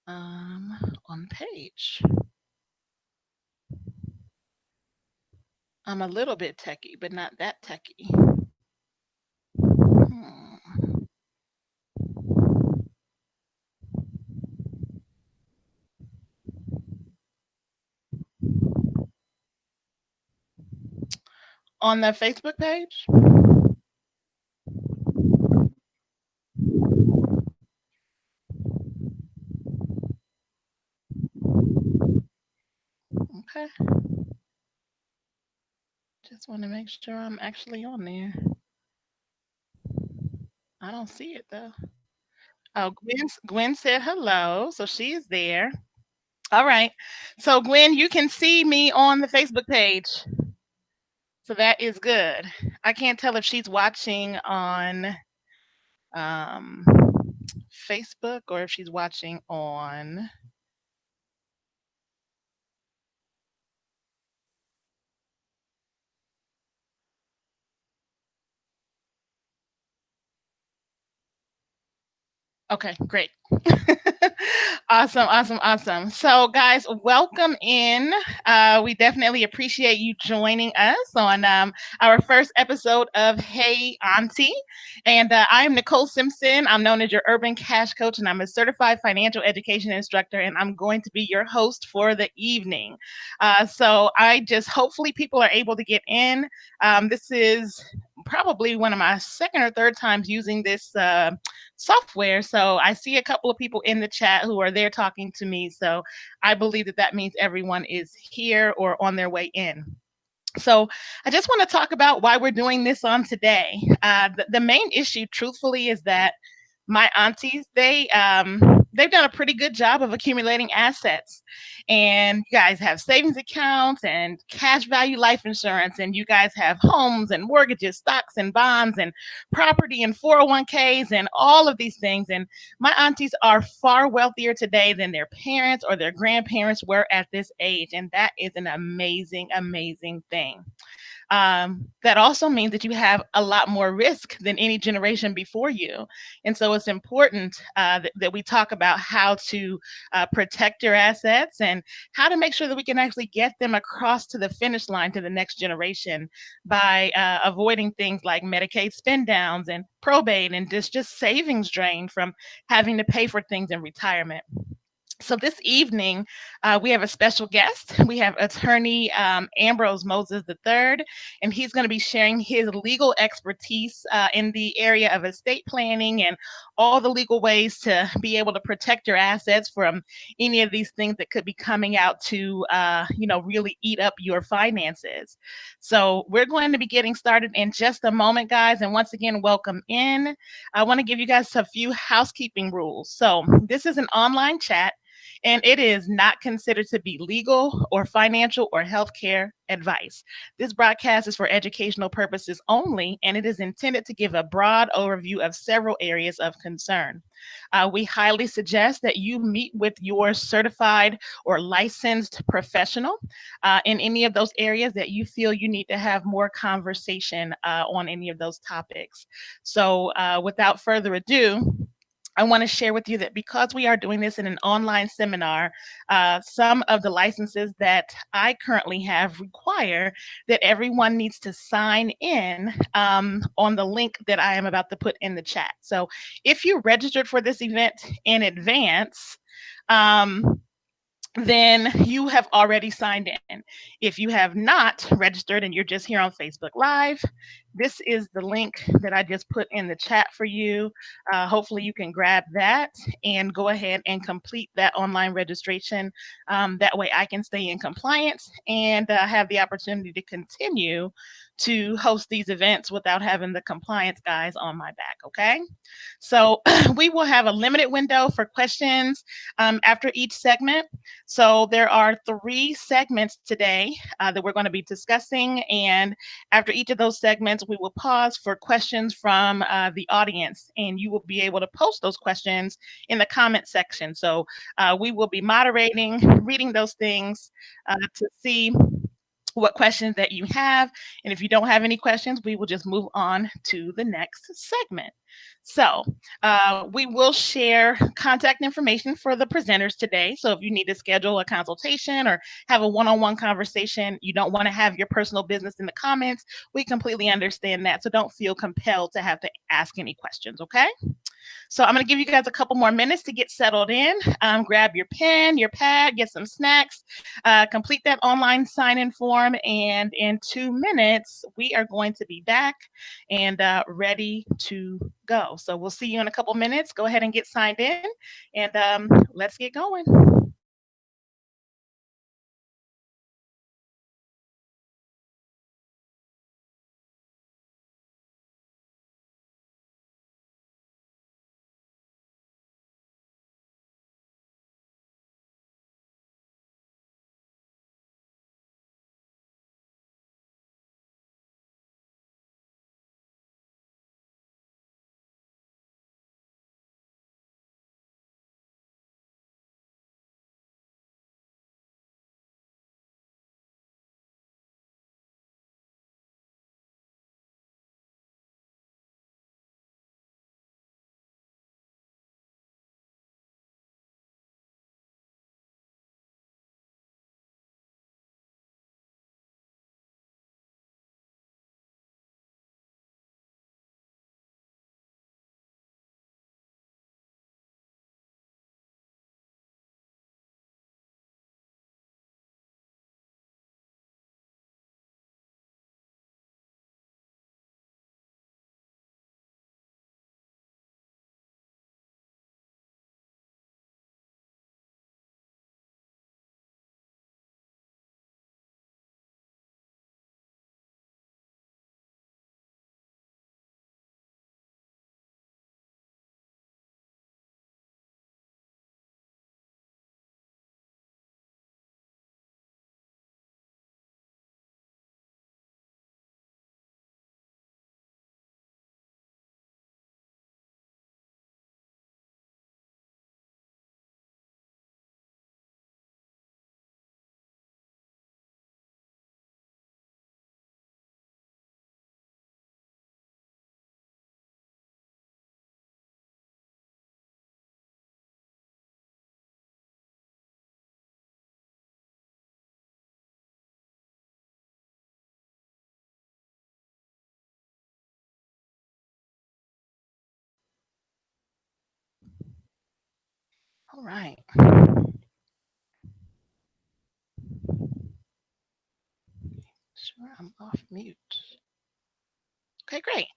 On page. I'm a little bit techie, but not that techie. Hmm. On the Facebook page? Okay. Just want to make sure I'm actually on there. I don't see it though. Oh, Gwen said hello, so she is there. All right. So Gwen, you can see me on the Facebook page. So that is good. I can't tell if she's watching on um, Facebook or if she's watching on. Okay, great. Awesome, awesome, awesome. So, guys, welcome in. We definitely appreciate you joining us on our first episode of Hey Auntie. And I'm Nicole Simpson. I'm known as your urban cash coach, and I'm a certified financial education instructor. And I'm going to be your host for the evening. So, I just hopefully people are able to get in. This is probably one of my second or third times using this software. So I see a couple of people in the chat who are there talking to me. So I believe that that means everyone is here or on their way in. So I just want to talk about why we're doing this on today. The main issue, truthfully, is that my aunties they've done a pretty good job of accumulating assets, and you guys have savings accounts and cash value life insurance, and you guys have homes and mortgages, stocks and bonds and property and 401ks and all of these things. And my aunties are far wealthier today than their parents or their grandparents were at this age, and that is an amazing thing. That also means that you have a lot more risk than any generation before you. And so it's important that we talk about how to protect your assets and how to make sure that we can actually get them across to the finish line to the next generation by avoiding things like Medicaid spend downs and probate and just savings drain from having to pay for things in retirement. So this evening, we have a special guest. We have attorney Ambrose Moses III, and he's going to be sharing his legal expertise in the area of estate planning and all the legal ways to be able to protect your assets from any of these things that could be coming out to, really eat up your finances. So we're going to be getting started in just a moment, guys. And once again, welcome in. I want to give you guys a few housekeeping rules. So this is an online chat, and it is not considered to be legal or financial or healthcare advice. This broadcast is for educational purposes only, and it is intended to give a broad overview of several areas of concern. We highly suggest that you meet with your certified or licensed professional in any of those areas that you feel you need to have more conversation on any of those topics. So, without further ado, I want to share with you that because we are doing this in an online seminar, some of the licenses that I currently have require that everyone needs to sign in on the link that I am about to put in the chat. So if you registered for this event in advance, um, then you have already signed in. If you have not registered and you're just here on Facebook Live, this is the link that I just put in the chat for you. Hopefully, you can grab that and go ahead and complete that online registration. That way, I can stay in compliance and have the opportunity to continue to host these events without having the compliance guys on my back. Okay. So, we will have a limited window for questions after each segment. So there are three segments today that we're going to be discussing. And after each of those segments, we will pause for questions from the audience. And you will be able to post those questions in the comment section. So we will be moderating, reading those things to see what questions that you have. And if you don't have any questions, we will just move on to the next segment. So we will share contact information for the presenters today. So if you need to schedule a consultation or have a one-on-one conversation, you don't want to have your personal business in the comments, we completely understand that. So don't feel compelled to have to ask any questions, okay? So I'm going to give you guys a couple more minutes to get settled in. Grab your pen, your pad, get some snacks, complete that online sign-in form, and in 2 minutes, we are going to be back and ready to go. So we'll see you in a couple minutes. Go ahead and get signed in, and let's get going. All right. Sure, I'm off mute. Okay, great.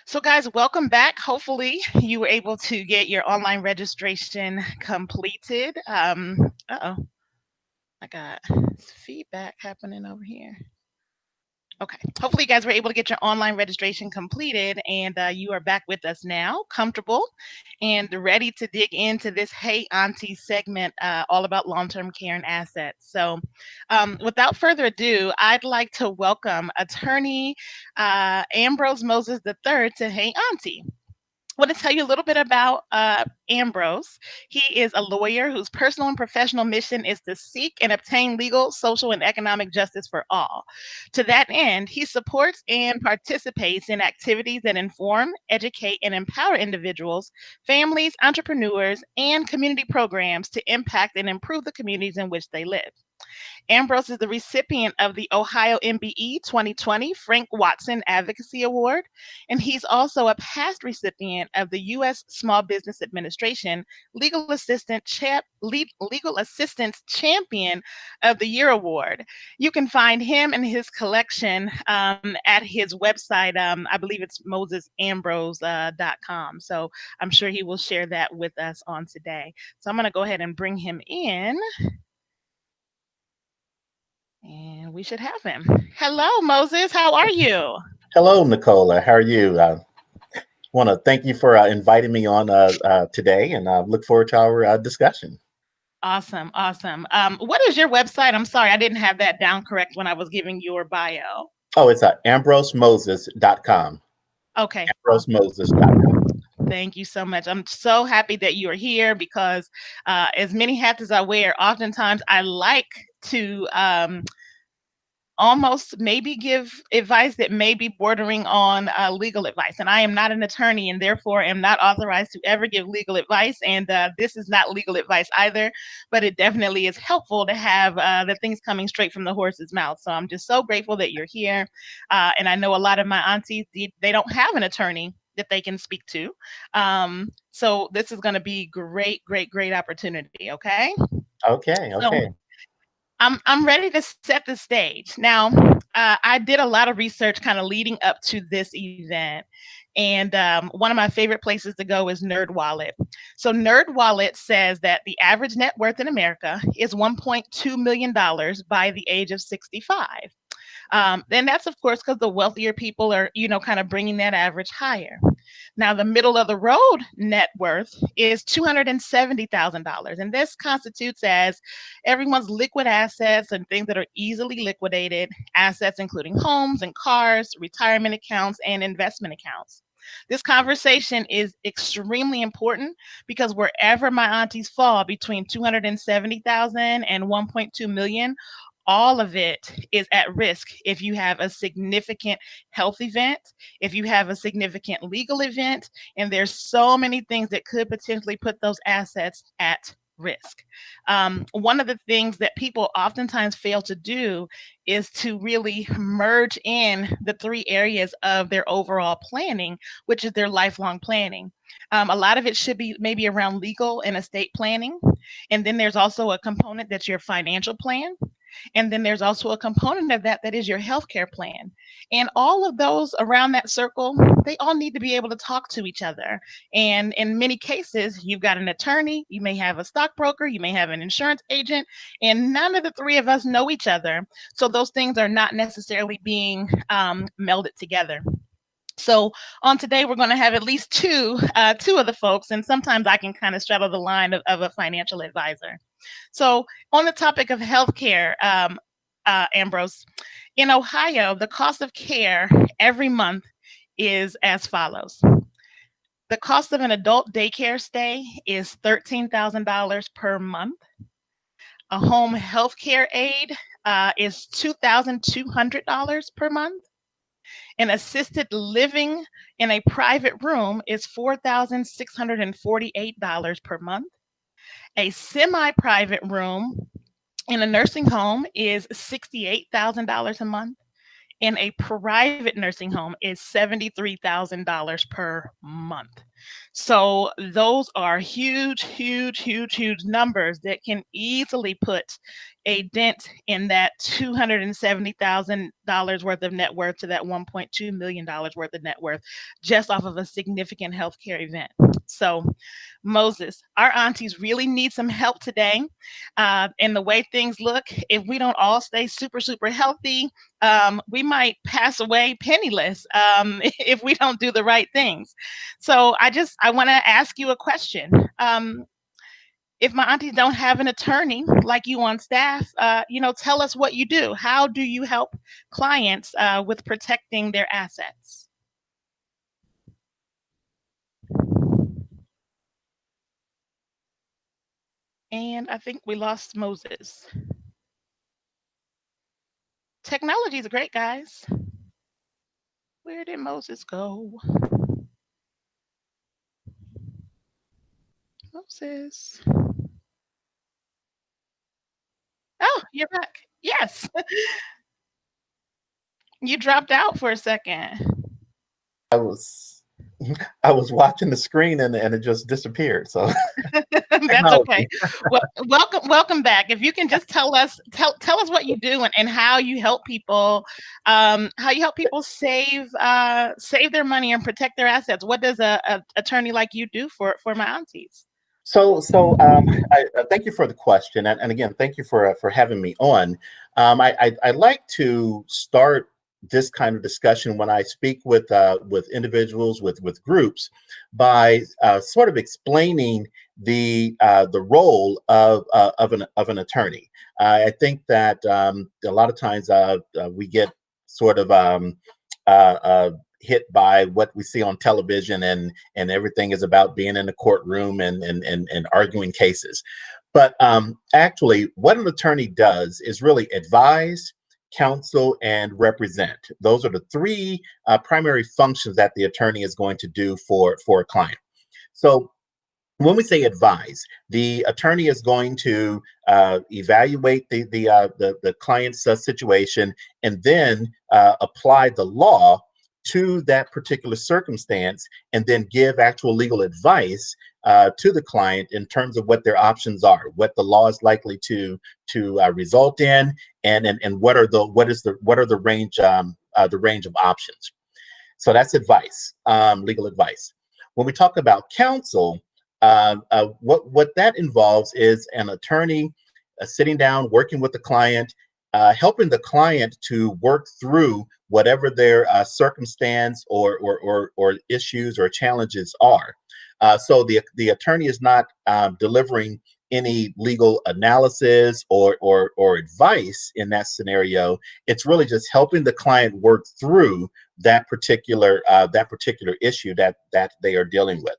So, guys, welcome back. Hopefully, you were able to get your online registration completed. Uh-oh, I got feedback happening over here. Okay. Hopefully, you guys were able to get your online registration completed, and you are back with us now, comfortable and ready to dig into this Hey Auntie segment, all about long-term care and assets. So, without further ado, I'd like to welcome attorney Ambrose Moses III to Hey Auntie. I want to tell you a little bit about Ambrose. He is a lawyer whose personal and professional mission is to seek and obtain legal, social, and economic justice for all. To that end, he supports and participates in activities that inform, educate, and empower individuals, families, entrepreneurs, and community programs to impact and improve the communities in which they live. Ambrose is the recipient of the Ohio MBE 2020 Frank Watson Advocacy Award, and he's also a past recipient of the U.S. Small Business Administration Legal Assistance Champion of the Year Award. You can find him and his collection at his website. I believe it's mosesambrose.com. So I'm sure he will share that with us on today. So I'm going to go ahead and bring him in. And we should have him. Hello, Moses. How are you? Hello, Nicola. How are you? I want to thank you for inviting me on today, and look forward to our discussion. Awesome. Awesome. What is your website? I'm sorry, I didn't have that down correct when I was giving your bio. Oh, it's ambrosemoses.com. Okay. ambrosemoses.com. Thank you so much. I'm so happy that you are here because as many hats as I wear, oftentimes I like to almost maybe give advice that may be bordering on legal advice. And I am not an attorney and therefore am not authorized to ever give legal advice. And this is not legal advice either, but it definitely is helpful to have the things coming straight from the horse's mouth. So I'm just so grateful that you're here. And I know a lot of my aunties, they don't have an attorney that they can speak to. So this is going to be great opportunity. Okay. Okay. So Okay. I'm ready to set the stage. Now, I did a lot of research kind of leading up to this event. And one of my favorite places to go is NerdWallet. So NerdWallet says that the average net worth in America is $1.2 million by the age of 65. And that's, of course, because the wealthier people are, kind of bringing that average higher. Now, the middle of the road net worth is $270,000. And this constitutes as everyone's liquid assets and things that are easily liquidated, assets including homes and cars, retirement accounts, and investment accounts. This conversation is extremely important because wherever my aunties fall between 270,000 and 1.2 million, all of it is at risk if you have a significant health event, if you have a significant legal event, and there's so many things that could potentially put those assets at risk. One of the things that people oftentimes fail to do is to really merge in the three areas of their overall planning, which is their lifelong planning. A lot of it should be maybe around legal and estate planning. And then there's also a component that's your financial plan. And then there's also a component of that that is your healthcare plan. And all of those around that circle, they all need to be able to talk to each other. And in many cases, you've got an attorney, you may have a stockbroker, you may have an insurance agent, and none of the three of us know each other. So those things are not necessarily being melded together. So on today, we're going to have at least two of the folks, and sometimes I can kind of straddle the line of a financial advisor. So on the topic of healthcare, Ambrose, in Ohio, the cost of care every month is as follows. The cost of an adult daycare stay is $13,000 per month. A home health care aid is $2,200 per month. An assisted living in a private room is $4,648 per month. A semi-private room in a nursing home is $68,000 a month. And a private nursing home is $73,000 per month. So those are huge numbers that can easily put a dent in that $270,000 worth of net worth to that $1.2 million worth of net worth just off of a significant healthcare event. So, Moses, our aunties really need some help today. And the way things look, if we don't all stay super healthy, we might pass away penniless if we don't do the right things. So I want to ask you a question. If my aunties don't have an attorney like you on staff, tell us what you do. How do you help clients with protecting their assets? And I think we lost Moses. Technology is great, guys. Where did Moses go? Moses. Oh, you're back. Yes. You dropped out for a second. I was I was watching the screen and it just disappeared. So That's okay. technology. Well, welcome back. If you can just tell us what you do and how you help people, save their money and protect their assets. What does a attorney like you do for my aunties? I thank you for the question, and again, thank you for having me on. I like to start this kind of discussion when I speak with individuals, with groups, by sort of explaining the role of an attorney. I think that a lot of times we get sort of hit by what we see on television, and everything is about being in the courtroom and arguing cases. But actually, what an attorney does is really advise, counsel, and represent. Those are the three primary functions that the attorney is going to do for a client. So when we say advise, the attorney is going to evaluate the client's situation, and then apply the law to that particular circumstance, and then give actual legal advice to the client in terms of what their options are, what the law is likely to result in, and what are the range of options. So that's advice, legal advice. When we talk about counsel, what that involves is an attorney sitting down, working with the client, helping the client to work through whatever their circumstance or issues or challenges are. So the attorney is not delivering any legal analysis or advice in that scenario. It's really just helping the client work through that particular issue that they are dealing with.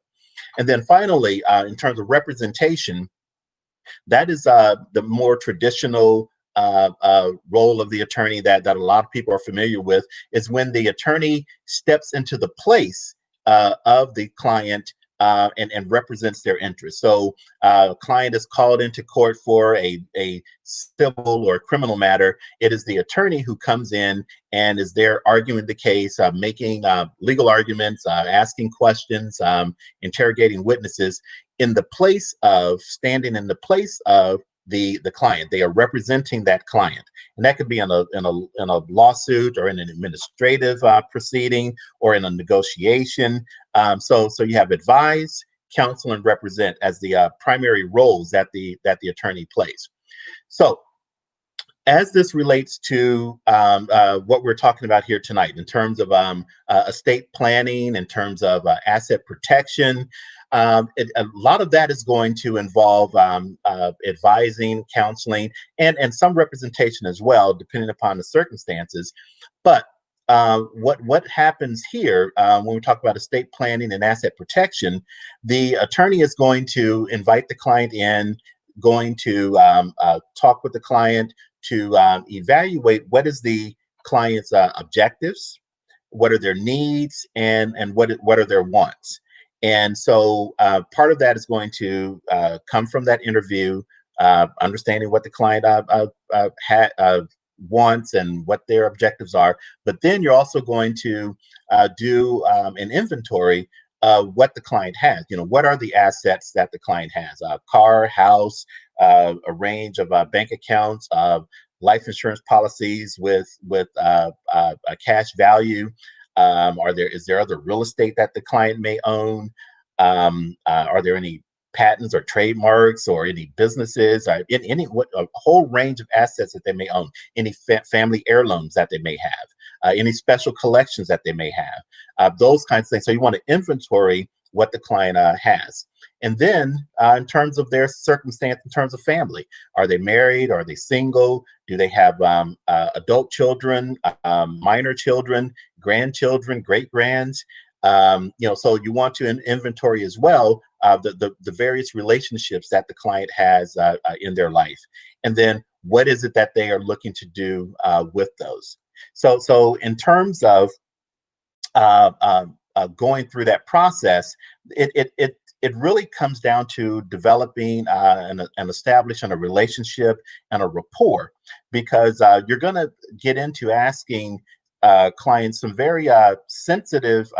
And then finally, in terms of representation, that is the more traditional role of the attorney that a lot of people are familiar with, is when the attorney steps into the place of the client and represents their interests. So a client is called into court for a civil or criminal matter. It is the attorney who comes in and is there arguing the case, making legal arguments, asking questions, interrogating witnesses standing in the place of the client. They are representing that client, and that could be in a lawsuit, or in an administrative proceeding, or in a negotiation. So you have advise, counsel, and represent as the primary roles that the attorney plays. So as this relates to what we're talking about here tonight, in terms of estate planning, in terms of asset protection, a lot of that is going to involve advising, counseling, and some representation as well, depending upon the circumstances. But what happens here when we talk about estate planning and asset protection, the attorney is going to invite the client in, going to talk with the client to evaluate what is the client's objectives, what are their needs, and what are their wants. And so part of that is going to come from that interview, understanding what the client wants and what their objectives are. But then you're also going to do an inventory of what the client has. What are the assets that the client has? A car, house, a range of bank accounts, life insurance policies with a cash value. Is there other real estate that the client may own? Are there any patents or trademarks or any businesses, or a whole range of assets that they may own? Any family heirlooms that they may have? Any special collections that they may have? Those kinds of things. So you want to inventory what the client has. And then in terms of their circumstance, in terms of family, are they married? Are they single? Do they have adult children, minor children, grandchildren, great grands? So you want to inventory as well the various relationships that the client has in their life. And then what is it that they are looking to do with those? So in terms of going through that process, it really comes down to developing and establishing a relationship and a rapport, because you're going to get into asking clients some very sensitive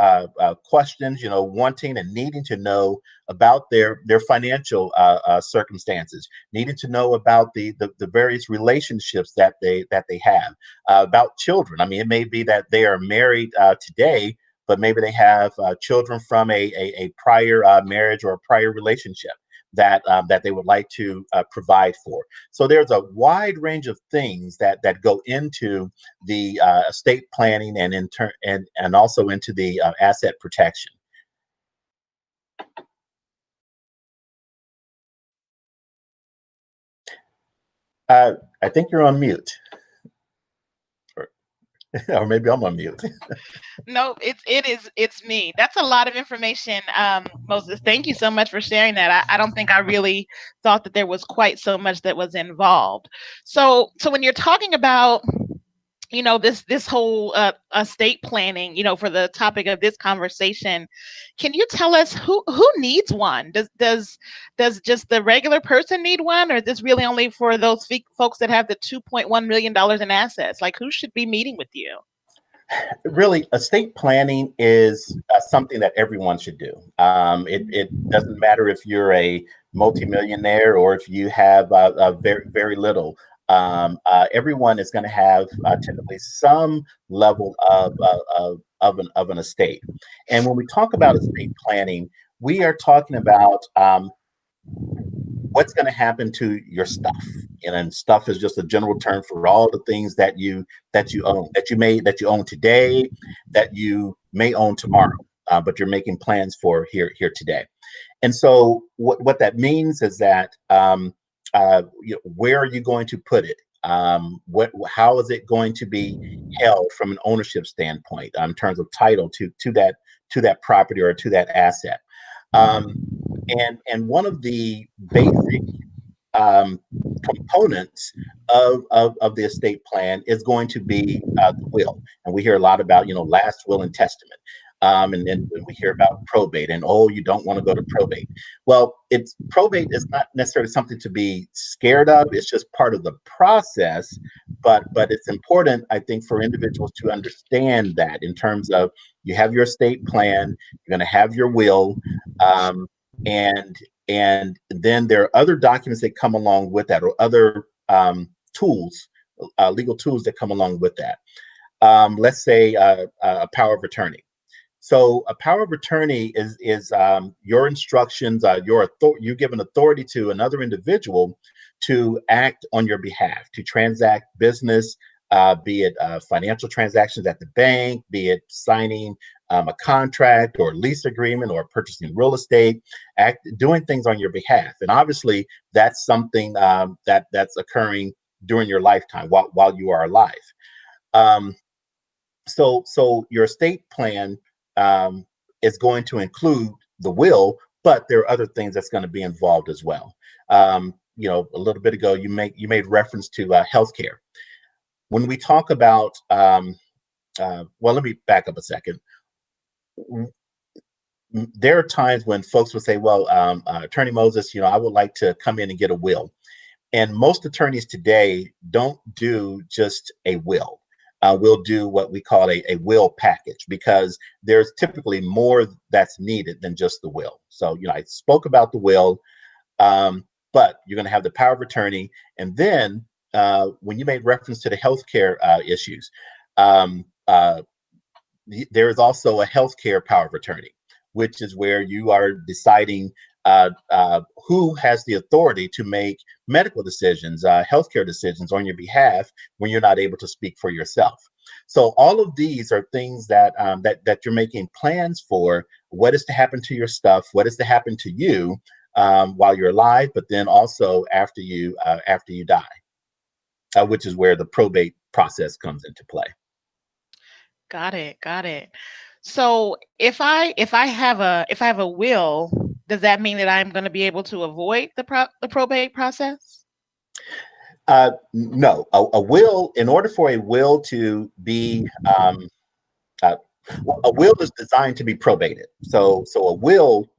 questions, wanting and needing to know about their financial circumstances, needing to know about the various relationships that they have, about children. I mean, it may be that they are married today, but maybe they have children from a prior marriage or a prior relationship that they would like to provide for. So there's a wide range of things that go into the estate planning and also into the asset protection. I think you're on mute, or maybe I'm on mute. No, it's me. That's a lot of information, Moses. Thank you so much for sharing that. I don't think I really thought that there was quite so much that was involved. So when you're talking about this whole estate planning, for the topic of this conversation. Can you tell us who needs one? Does just the regular person need one, or is this really only for those folks that have the $2.1 million in assets? Like, who should be meeting with you? Really, estate planning is something that everyone should do. It doesn't matter if you're a multimillionaire or if you have very, very little. Everyone is going to have typically some level of an estate. And when we talk about estate planning, we are talking about what's going to happen to your stuff. And stuff is just a general term for all the things that you own, that you own today, that you may own tomorrow, but you're making plans for here today. And so what that means is that where are you going to put it? How is it going to be held from an ownership standpoint in terms of title to that property or to that asset? And one of the basic components of the estate plan is going to be the will. And we hear a lot about, last will and testament. And then we hear about probate and, oh, you don't want to go to probate. Well, probate is not necessarily something to be scared of. It's just part of the process. But it's important, I think, for individuals to understand that in terms of you have your estate plan, you're going to have your will, and then there are other documents that come along with that, or other tools, legal tools that come along with that. Let's say a power of attorney. So a power of attorney is your instructions, you give an authority to another individual to act on your behalf, to transact business, be it financial transactions at the bank, be it signing a contract or lease agreement or purchasing real estate, doing things on your behalf. And obviously, that's something that's occurring during your lifetime while you are alive. So your estate plan is going to include the will, but there are other things that's going to be involved as well. A little bit ago, you made reference to healthcare. When we talk about, well, let me back up a second. There are times when folks will say, well, Attorney Moses, I would like to come in and get a will. And most attorneys today don't do just a will. We'll do what we call a will package, because there's typically more that's needed than just the will. So, I spoke about the will, but you're going to have the power of attorney. And then when you made reference to the healthcare issues, there is also a healthcare power of attorney, which is where you are deciding who has the authority to make medical decisions, healthcare decisions on your behalf when you're not able to speak for yourself. So all of these are things that you're making plans for. What is to happen to your stuff? What is to happen to you while you're alive, but then also after you die, which is where the probate process comes into play. Got it. So if I have a will, does that mean that I'm going to be able to avoid the probate process? No, a will, in order for a will to be, a will is designed to be probated. So a will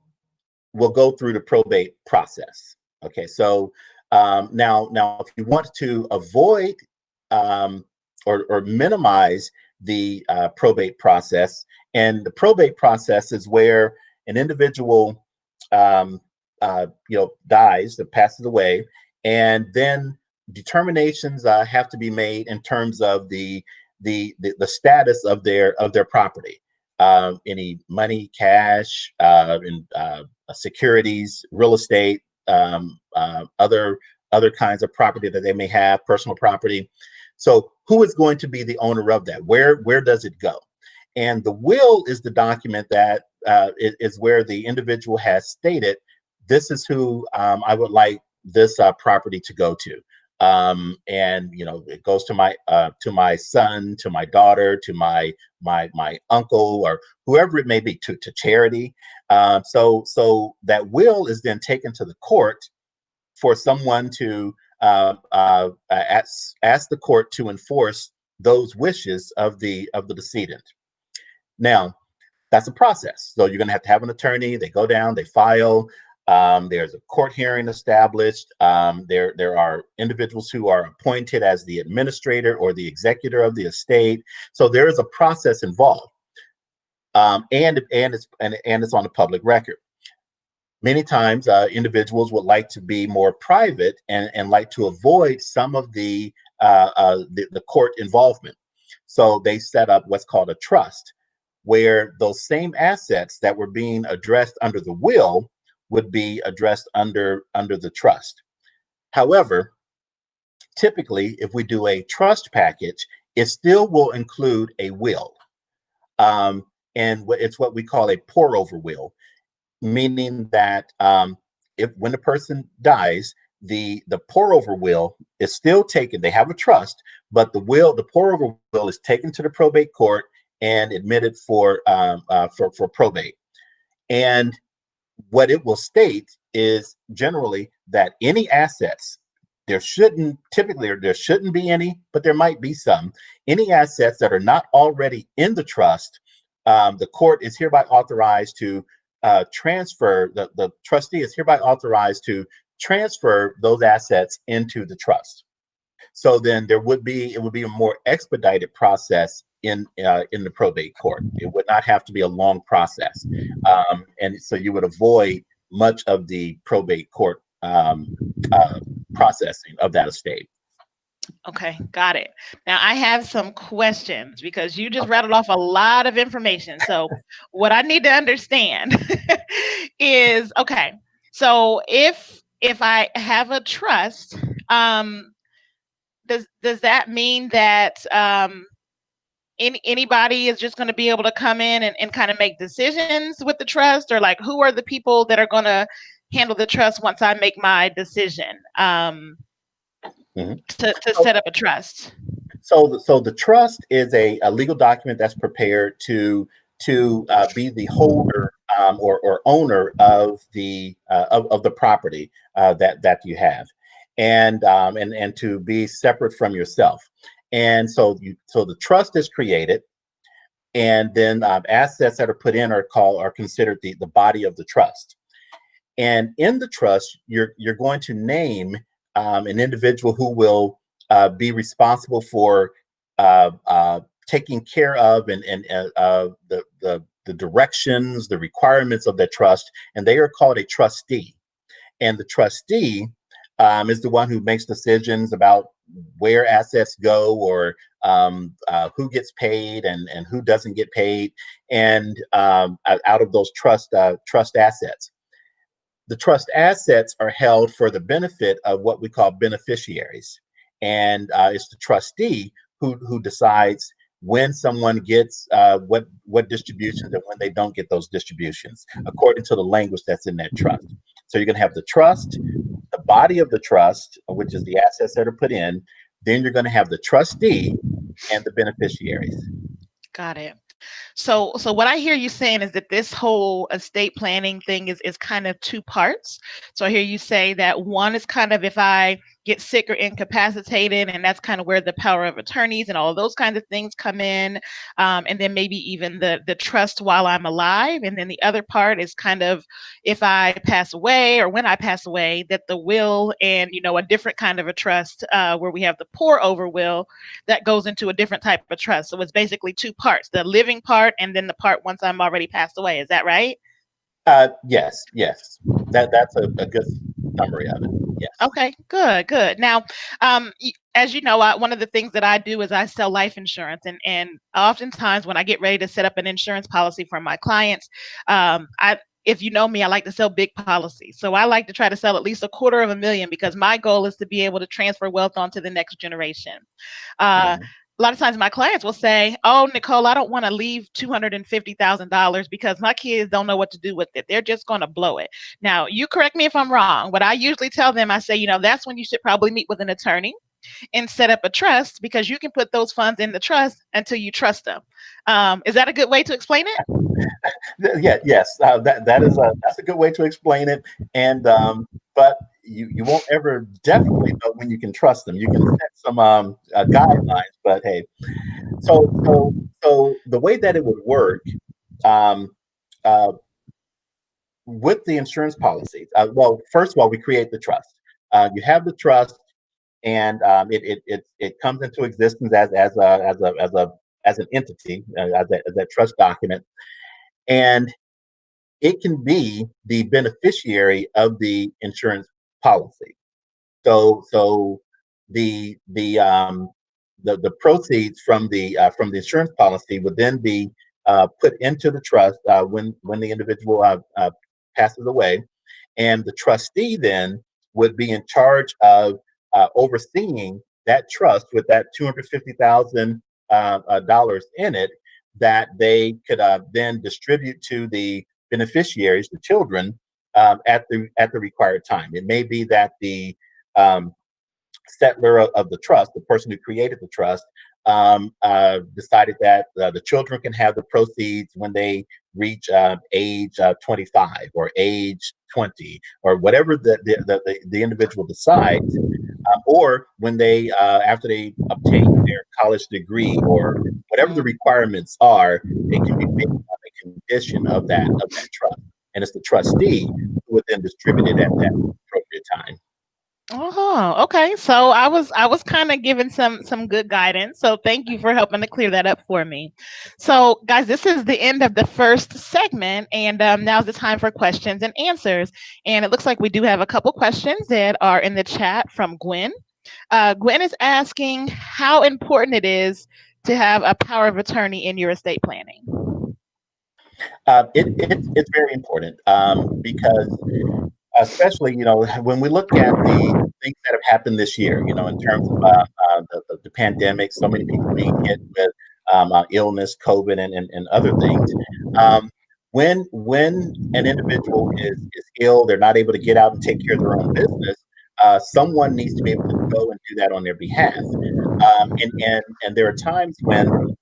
go through the probate process. Okay, so now if you want to avoid or minimize the probate process, and the probate process is where an individual dies, that passes away, and then determinations have to be made in terms of the status of their property, any money, cash, and securities, real estate, other kinds of property that they may have, personal property. So who is going to be the owner of that? Where does it go? And the will is the document that is where the individual has stated, this is who I would like this property to go to. And it goes to my son, to my daughter, to my uncle, or whoever it may be, to charity. So that will is then taken to the court for someone to ask the court to enforce those wishes of the decedent. Now, that's a process. So you're going to have an attorney. They go down, they file. There's a court hearing established. There are individuals who are appointed as the administrator or the executor of the estate. So there is a process involved, and it's on the public record. Many times, individuals would like to be more private and like to avoid some of the court involvement. So they set up what's called a trust, where those same assets that were being addressed under the will would be addressed under the trust. However, typically, if we do a trust package, it still will include a will. And it's what we call a pour over will, meaning that if when the person dies, the pour over will is still taken. They have a trust, but the pour over will is taken to the probate court and admitted for probate. And what it will state is generally that any assets, there shouldn't be any, but there might be some. Any assets that are not already in the trust, the court is hereby authorized to transfer, the trustee is hereby authorized to transfer those assets into the trust. So then it would be a more expedited process in the probate court. It would not have to be a long process, and so you would avoid much of the probate court processing of that estate. Okay, got it. Now I have some questions because you just rattled off a lot of information. So what I need to understand is, okay, so if I have a trust, does that mean that anybody is just going to be able to come in and kind of make decisions with the trust, or like who are the people that are going to handle the trust once I make my decision to set up a trust? So the trust is a legal document that's prepared to be the holder or owner of the property that you have, and to be separate from yourself. And so the trust is created, and then assets that are put in are considered the body of the trust. And in the trust, you're going to name an individual who will be responsible for taking care of and the directions, the requirements of the trust, and they are called a trustee. And the trustee is the one who makes decisions about where assets go, or who gets paid and who doesn't get paid, and out of those trust assets. The trust assets are held for the benefit of what we call beneficiaries, and it's the trustee who decides when someone gets what distributions and when they don't get those distributions, according to the language that's in that trust. So you're going to have the trust, the body of the trust, which is the assets that are put in. Then you're going to have the trustee and the beneficiaries. Got it. So what I hear you saying is that this whole estate planning thing is kind of two parts. So I hear you say that one is kind of if I get sick or incapacitated, and that's kind of where the power of attorneys and all of those kinds of things come in, and then maybe even the trust while I'm alive. And then the other part is kind of if I pass away or when I pass away, that the will and a different kind of a trust where we have the pour over will that goes into a different type of trust. So it's basically two parts: the living part and then the part once I'm already passed away. Is that right? Yes. That's a good summary of it. Yes. Okay, good. Now, as you know, one of the things that I do is I sell life insurance, and oftentimes when I get ready to set up an insurance policy for my clients, if you know me, I like to sell big policies. So I like to try to sell at least $250,000 because my goal is to be able to transfer wealth onto the next generation. A lot of times my clients will say, "Oh, Nicole, I don't want to leave $250,000 because my kids don't know what to do with it. They're just going to blow it." Now, you correct me if I'm wrong, but I usually tell them, I say, that's when you should probably meet with an attorney and set up a trust, because you can put those funds in the trust until you trust them. Is that a good way to explain it? Yes, that's a good way to explain it. And but you won't ever definitely know when you can trust them. You can set some guidelines, but hey, so so so the way that it would work, um, uh, with the insurance policies. Well, first of all, we create the trust. You have the trust, and it comes into existence as an entity, as that trust document, and it can be the beneficiary of the insurance policy. So the proceeds from the insurance policy would then be put into the trust when the individual passes away, and the trustee then would be in charge of overseeing that trust with that $250,000 in it that they could then distribute to the beneficiaries, the children, at the required time. It may be that the um, settler of the trust, the person who created the trust, decided that the children can have the proceeds when they reach age 25 or age 20 or whatever the individual decides, or when they after they obtain their college degree or whatever the requirements are, it can be based on a condition of that trust, and it's the trustee who would then distribute it at that appropriate time. Oh, okay. So I was kind of given some good guidance. So thank you for helping to clear that up for me. So guys, this is the end of the first segment, and now's the time for questions and answers. And it looks like we do have a couple questions that are in the chat from Gwen. Gwen is asking how important it is to have a power of attorney in your estate planning. It's very important because especially when we look at the things that have happened this year, in terms of the pandemic, so many people being hit with illness, COVID, and other things. When an individual is ill, they're not able to get out and take care of their own business. Someone needs to be able to go and do that on their behalf. And there are times when you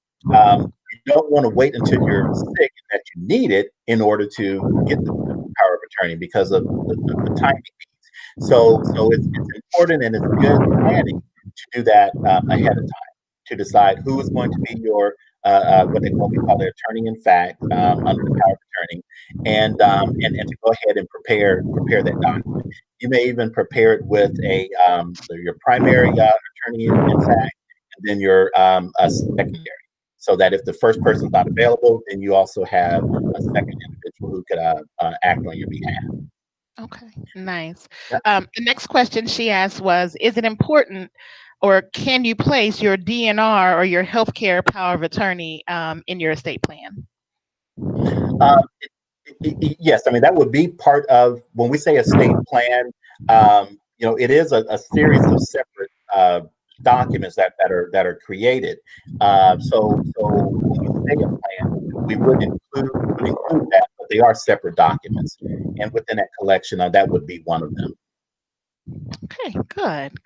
don't want to wait until you're sick and that you need it in order to get the power of attorney because of the timing needs. So it's important and it's good planning to do that ahead of time to decide who is going to be your what we call the attorney in fact under the power of attorney, and to go ahead and prepare that document. You may even prepare it with your primary attorney in fact, and then your secondary, so that if the first person's not available, then you also have a second individual who could act on your behalf. Okay, nice. Yeah. The next question she asked was, is it important or can you place your DNR or your healthcare power of attorney in your estate plan? Um, yes, I mean that would be part of when we say estate plan. It is a series of separate documents that are created. So when we say a plan, we would include that, but they are separate documents, and within that collection, that would be one of them. Okay,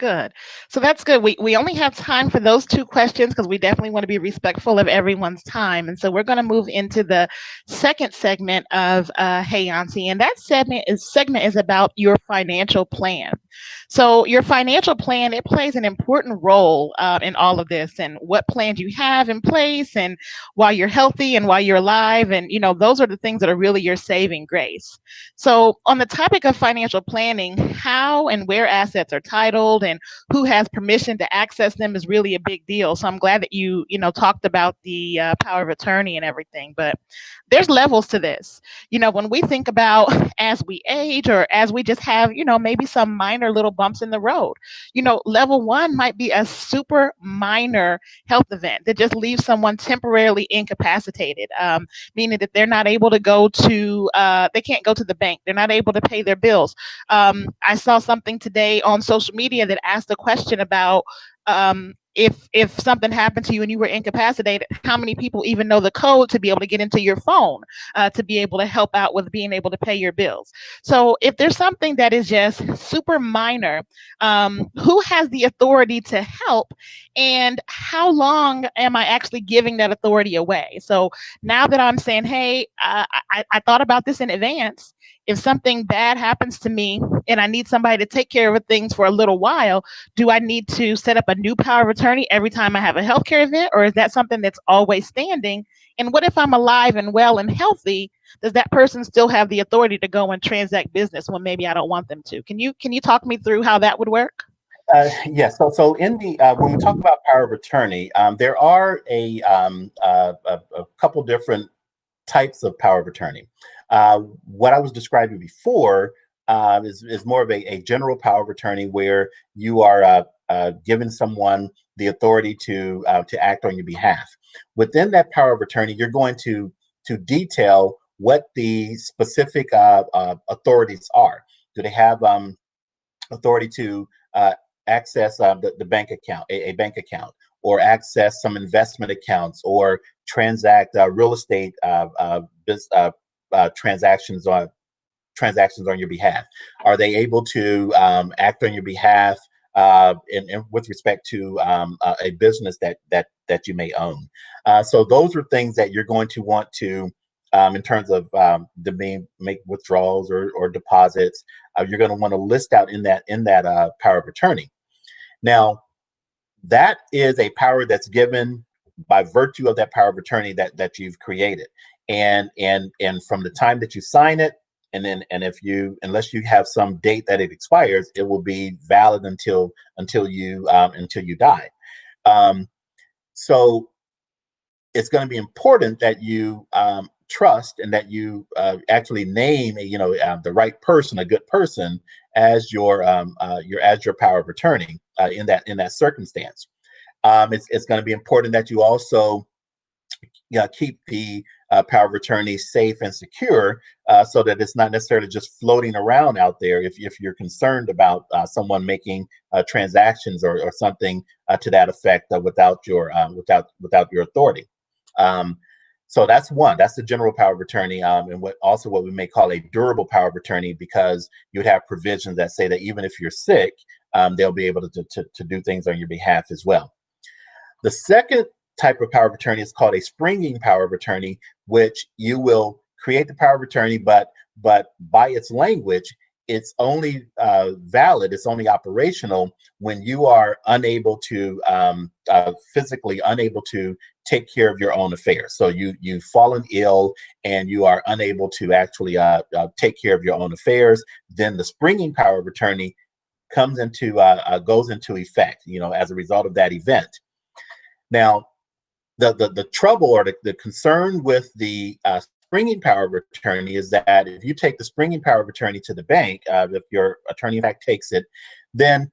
good. So that's good. We only have time for those two questions because we definitely want to be respectful of everyone's time. And so we're going to move into the second segment of Hey Auntie, and that segment is about your financial plan. So your financial plan, it plays an important role in all of this, and what plans you have in place, and while you're healthy and while you're alive, and those are the things that are really your saving grace. So on the topic of financial planning, how and where assets are titled and who has permission to access them is really a big deal. So I'm glad that you talked about the power of attorney and everything, but there's levels to this. When we think about as we age or as we just have, maybe some minor little bumps in the road, level one might be a super minor health event that just leaves someone temporarily incapacitated, meaning that they're not able to they can't go to the bank. They're not able to pay their bills. I saw something today on social media that asked a question about if something happened to you and you were incapacitated, how many people even know the code to be able to get into your phone to be able to help out with being able to pay your bills? So if there's something that is just super minor, who has the authority to help and how long am I actually giving that authority away? So now that I'm saying, hey, I thought about this in advance. If something bad happens to me and I need somebody to take care of things for a little while, do I need to set up a new power of attorney every time I have a healthcare event, or is that something that's always standing? And what if I'm alive and well and healthy? Does that person still have the authority to go and transact business when maybe I don't want them to? Can you talk me through how that would work? Yes. So in the when we talk about power of attorney, there are a couple different types of power of attorney. What I was describing before is more of a general power of attorney where you are giving someone the authority to act on your behalf. Within that power of attorney, you're going to detail what the specific authorities are. Do they have authority to access the bank account, a bank account, or access some investment accounts, or transact real estate transactions on your behalf? Are they able to act on your behalf with respect to a business that you may own? So those are things that you're going to want to, in terms of make withdrawals or deposits. You're going to want to list out in that power of attorney. Now, that is a power that's given by virtue of that power of attorney that you've created, and from the time that you sign it, unless you have some date that it expires, it will be valid until you die. So it's going to be important that you trust and that you actually name the right person, a good person, as your power of attorney in that circumstance. It's going to be important that you also keep the power of attorney safe and secure, so that it's not necessarily just floating around out there if you're concerned about someone making transactions or something to that effect without your authority. So that's one. That's the general power of attorney, and what we may call a durable power of attorney, because you'd have provisions that say that even if you're sick, they'll be able to do things on your behalf as well. The second type of power of attorney is called a springing power of attorney, which you will create the power of attorney, but by its language, it's only valid, it's only operational when you are physically unable to take care of your own affairs. So you've fallen ill and you are unable to actually take care of your own affairs. Then the springing power of attorney goes into effect, as a result of that event. Now, the trouble or the concern with the springing power of attorney is that if you take the springing power of attorney to the bank, if your attorney in fact takes it, then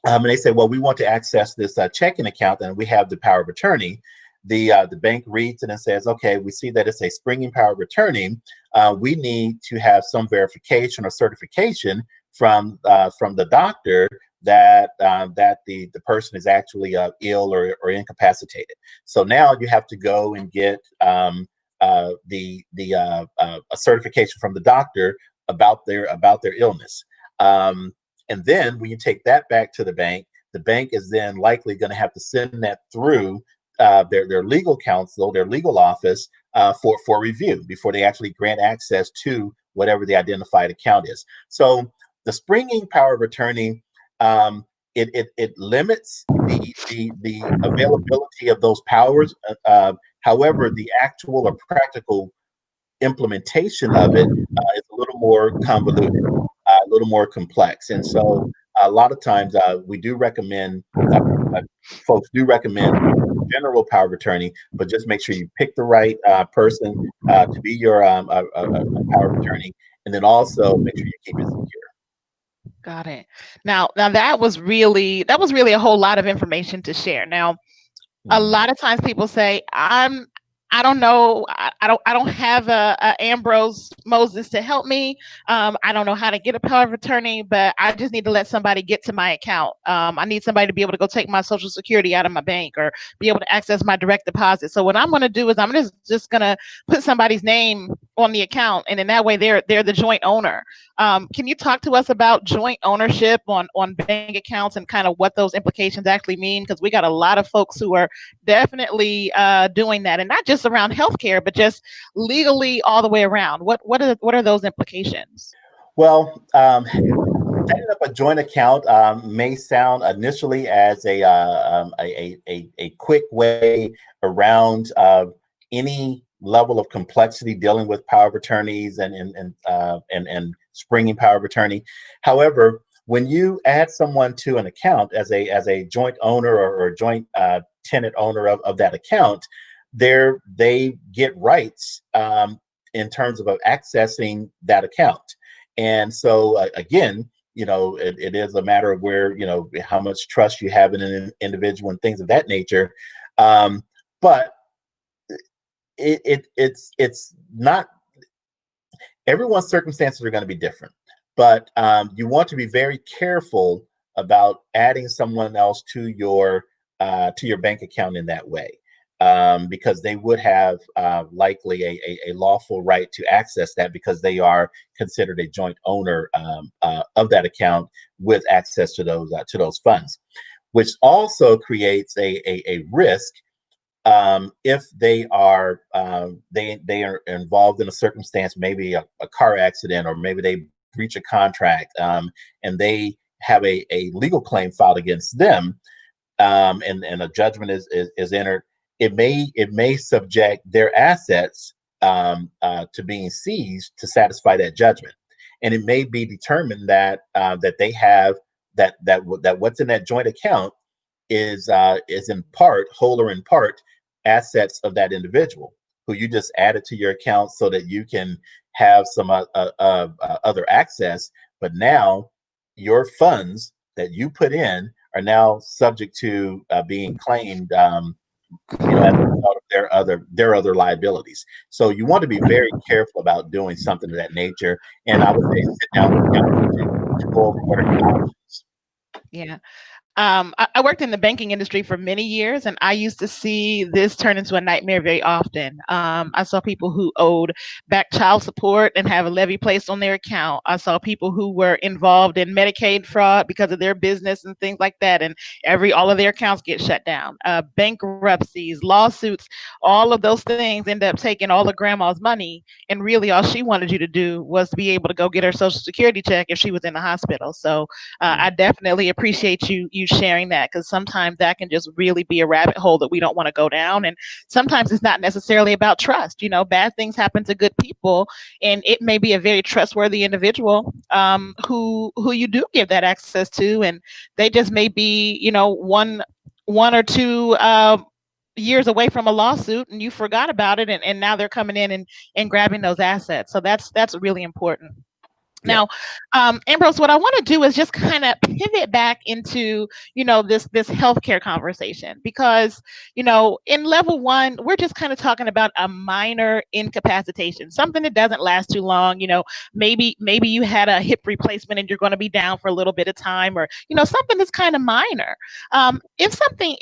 and they say, well, we want to access this checking account, and we have the power of attorney. The bank reads it and says, okay, we see that it's a springing power of attorney. We need to have some verification or certification from the doctor that the person is actually ill or incapacitated. So now you have to go and get a certification from the doctor about their illness. And then when you take that back to the bank is then likely going to have to send that through their legal counsel, their legal office, for review before they actually grant access to whatever the identified account is. So the springing power of attorney, it limits the availability of those powers. However, the actual or practical implementation of it is a little more convoluted, a little more complex. And so a lot of times we do recommend, folks do recommend general power of attorney, but just make sure you pick the right person to be your power of attorney, and then also make sure you keep it secure. Got it. Now that was really a whole lot of information to share. Now, a lot of times people say, I don't know. I don't have a Ambrose Moses to help me. I don't know how to get a power of attorney, but I just need to let somebody get to my account. I need somebody to be able to go take my Social Security out of my bank or be able to access my direct deposit. So what I'm going to do is I'm just going to put somebody's name on the account, and in that way they're the joint owner. Can you talk to us about joint ownership on bank accounts and kind of what those implications actually mean? Because we got a lot of folks who are definitely doing that, and not just around healthcare, but just legally all the way around. What are those implications? Well, setting up a joint account may sound initially as a quick way around any level of complexity dealing with power of attorneys and springing power of attorney. However, when you add someone to an account as a joint owner or joint tenant owner of that account, they get rights in terms of accessing that account. And so again, it is a matter of where, how much trust you have in an individual and things of that nature. But it's not, everyone's circumstances are going to be different, but you want to be very careful about adding someone else to your bank account in that way. Because they would have likely a lawful right to access that because they are considered a joint owner of that account with access to those funds, which also creates a risk if they are involved in a circumstance, maybe a car accident, or maybe they breach a contract, and they have a legal claim filed against them, and a judgment is entered. It may subject their assets to being seized to satisfy that judgment, and it may be determined that they have that what's in that joint account is in part, whole or in part, assets of that individual who you just added to your account so that you can have some other access. But now your funds that you put in are now subject to being claimed, as a result of their other liabilities. So you want to be very careful about doing something of that nature. And I would say sit down with counsel to go over what are your options. Yeah. I worked in the banking industry for many years, and I used to see this turn into a nightmare very often. I saw people who owed back child support and have a levy placed on their account. I saw people who were involved in Medicaid fraud because of their business and things like that, and all of their accounts get shut down. Bankruptcies, lawsuits, all of those things end up taking all of grandma's money, and really all she wanted you to do was to be able to go get her Social Security check if she was in the hospital. So I definitely appreciate you sharing that, because sometimes that can just really be a rabbit hole that we don't want to go down. And sometimes it's not necessarily about trust. Bad things happen to good people, and it may be a very trustworthy individual who you do give that access to, and they just may be one or two years away from a lawsuit, and you forgot about it, and now they're coming in and grabbing those assets. So that's really important. Yeah. Now, Ambrose, what I want to do is just kind of pivot back into, this healthcare conversation, because, in level one, we're just kind of talking about a minor incapacitation, something that doesn't last too long. Maybe you had a hip replacement and you're going to be down for a little bit of time, or, something that's kind of minor. If something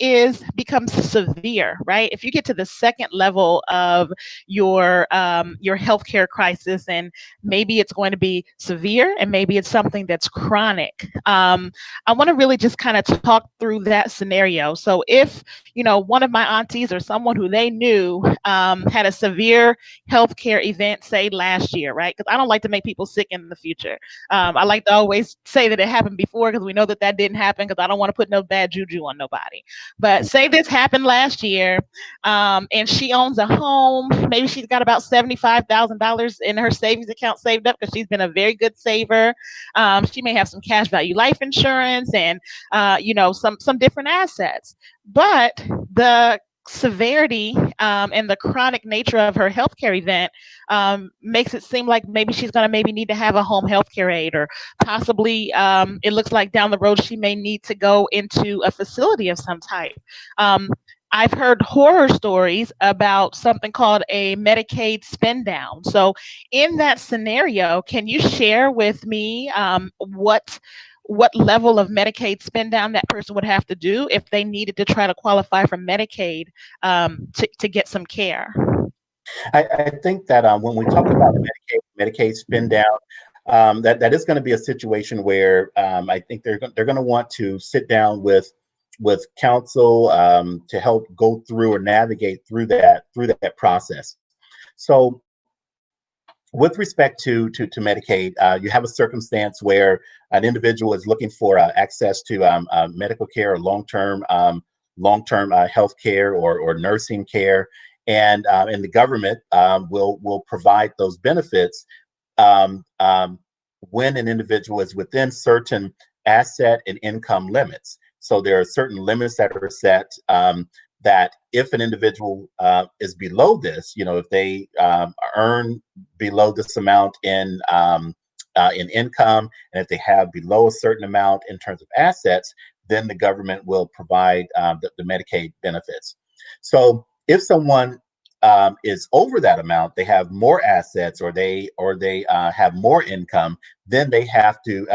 becomes severe, right? If you get to the second level of your healthcare crisis, and maybe it's going to be severe, and maybe it's something that's chronic. I want to really just kind of talk through that scenario. So if, one of my aunties or someone who they knew had a severe healthcare event, say last year, right? Because I don't like to make people sick in the future. I like to always say that it happened before, because we know that didn't happen, because I don't want to put no bad juju on nobody. But say this happened last year, and she owns a home. Maybe she's got about $75,000 in her savings account saved up, because she's been a very good saver. She may have some cash value life insurance and some different assets. But the severity and the chronic nature of her healthcare event makes it seem like maybe she's going to maybe need to have a home healthcare aide, or possibly it looks like down the road she may need to go into a facility of some type. I've heard horror stories about something called a Medicaid spend down. So, in that scenario, can you share with me what level of Medicaid spend down that person would have to do if they needed to try to qualify for Medicaid to get some care? I think that when we talk about Medicaid spin down, that is going to be a situation where I think they're going to want to sit down with counsel to help go through or navigate through that process. So with respect to Medicaid, you have a circumstance where an individual is looking for access to medical care or long term health care or nursing care, and the government will provide those benefits um, um, when an individual is within certain asset and income limits. So there are certain limits that are set, that if an individual is below this, if they earn below this amount in income, and if they have below a certain amount in terms of assets, then the government will provide the Medicaid benefits. So if someone is over that amount, they have more assets, or they have more income, then they have to,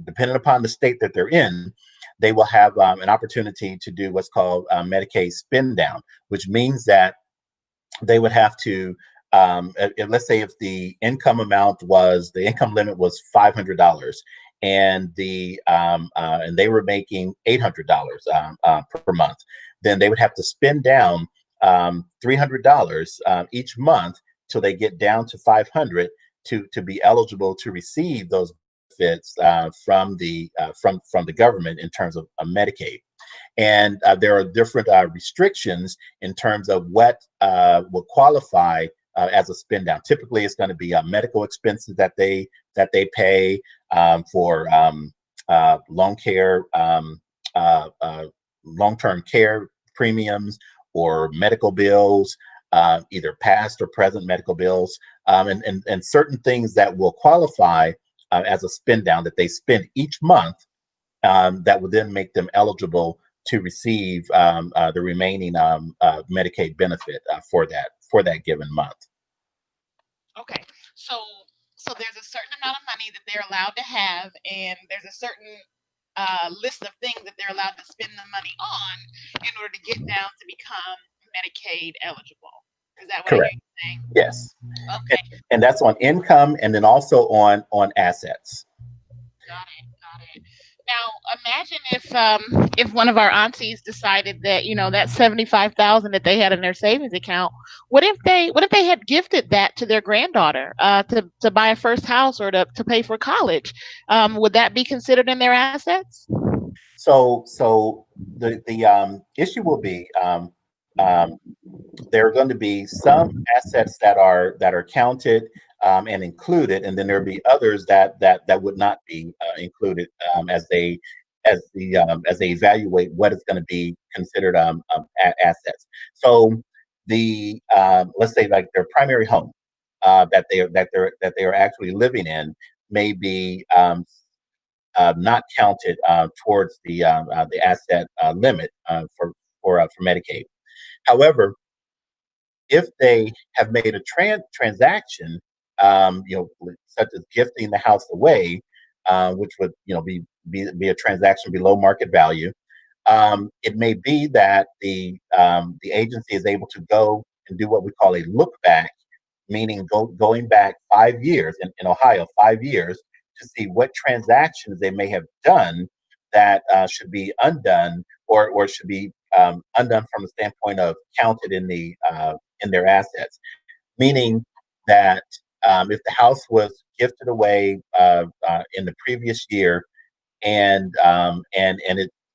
depending upon the state that they're in, they will have an opportunity to do what's called Medicaid spin down, which means that they would have to, let's say if the income limit was $500, and they were making $800 per month, then they would have to spend down $300 each month till they get down to 500 to be eligible to receive those benefits from the government in terms of Medicaid. And there are different restrictions in terms of what will qualify as a spin down. Typically, it's going to be medical expenses that they pay for long care, long term care premiums, or medical bills, either past or present medical bills, and certain things that will qualify as a spin down that they spend each month, that would then make them eligible to receive the remaining Medicaid benefit for that given month. Okay. So there's a certain amount of money that they're allowed to have, and there's a certain list of things that they're allowed to spend the money on in order to get down to become Medicaid eligible. Is that what I hear Correct. you saying? Yes, and, Okay. and that's on income, and then also on assets. Got it. Got it. Now, imagine if one of our aunties decided that that 75,000 that they had in their savings account. What if they had gifted that to their granddaughter to buy a first house or to pay for college? Would that be considered in their assets? So the issue will be, um, there are going to be some assets that are counted and included, and then there'll be others that would not be included, as they evaluate what is going to be considered assets. So let's say like their primary home that they are actually living in may be not counted towards the asset limit for Medicaid. However, if they have made a transaction, such as gifting the house away, which would be a transaction below market value, it may be that the agency is able to go and do what we call a look back, meaning going back 5 years in Ohio, 5 years, to see what transactions they may have done that should be undone, or should be undone from the standpoint of counted in their assets. Meaning that if the house was gifted away in the previous year, and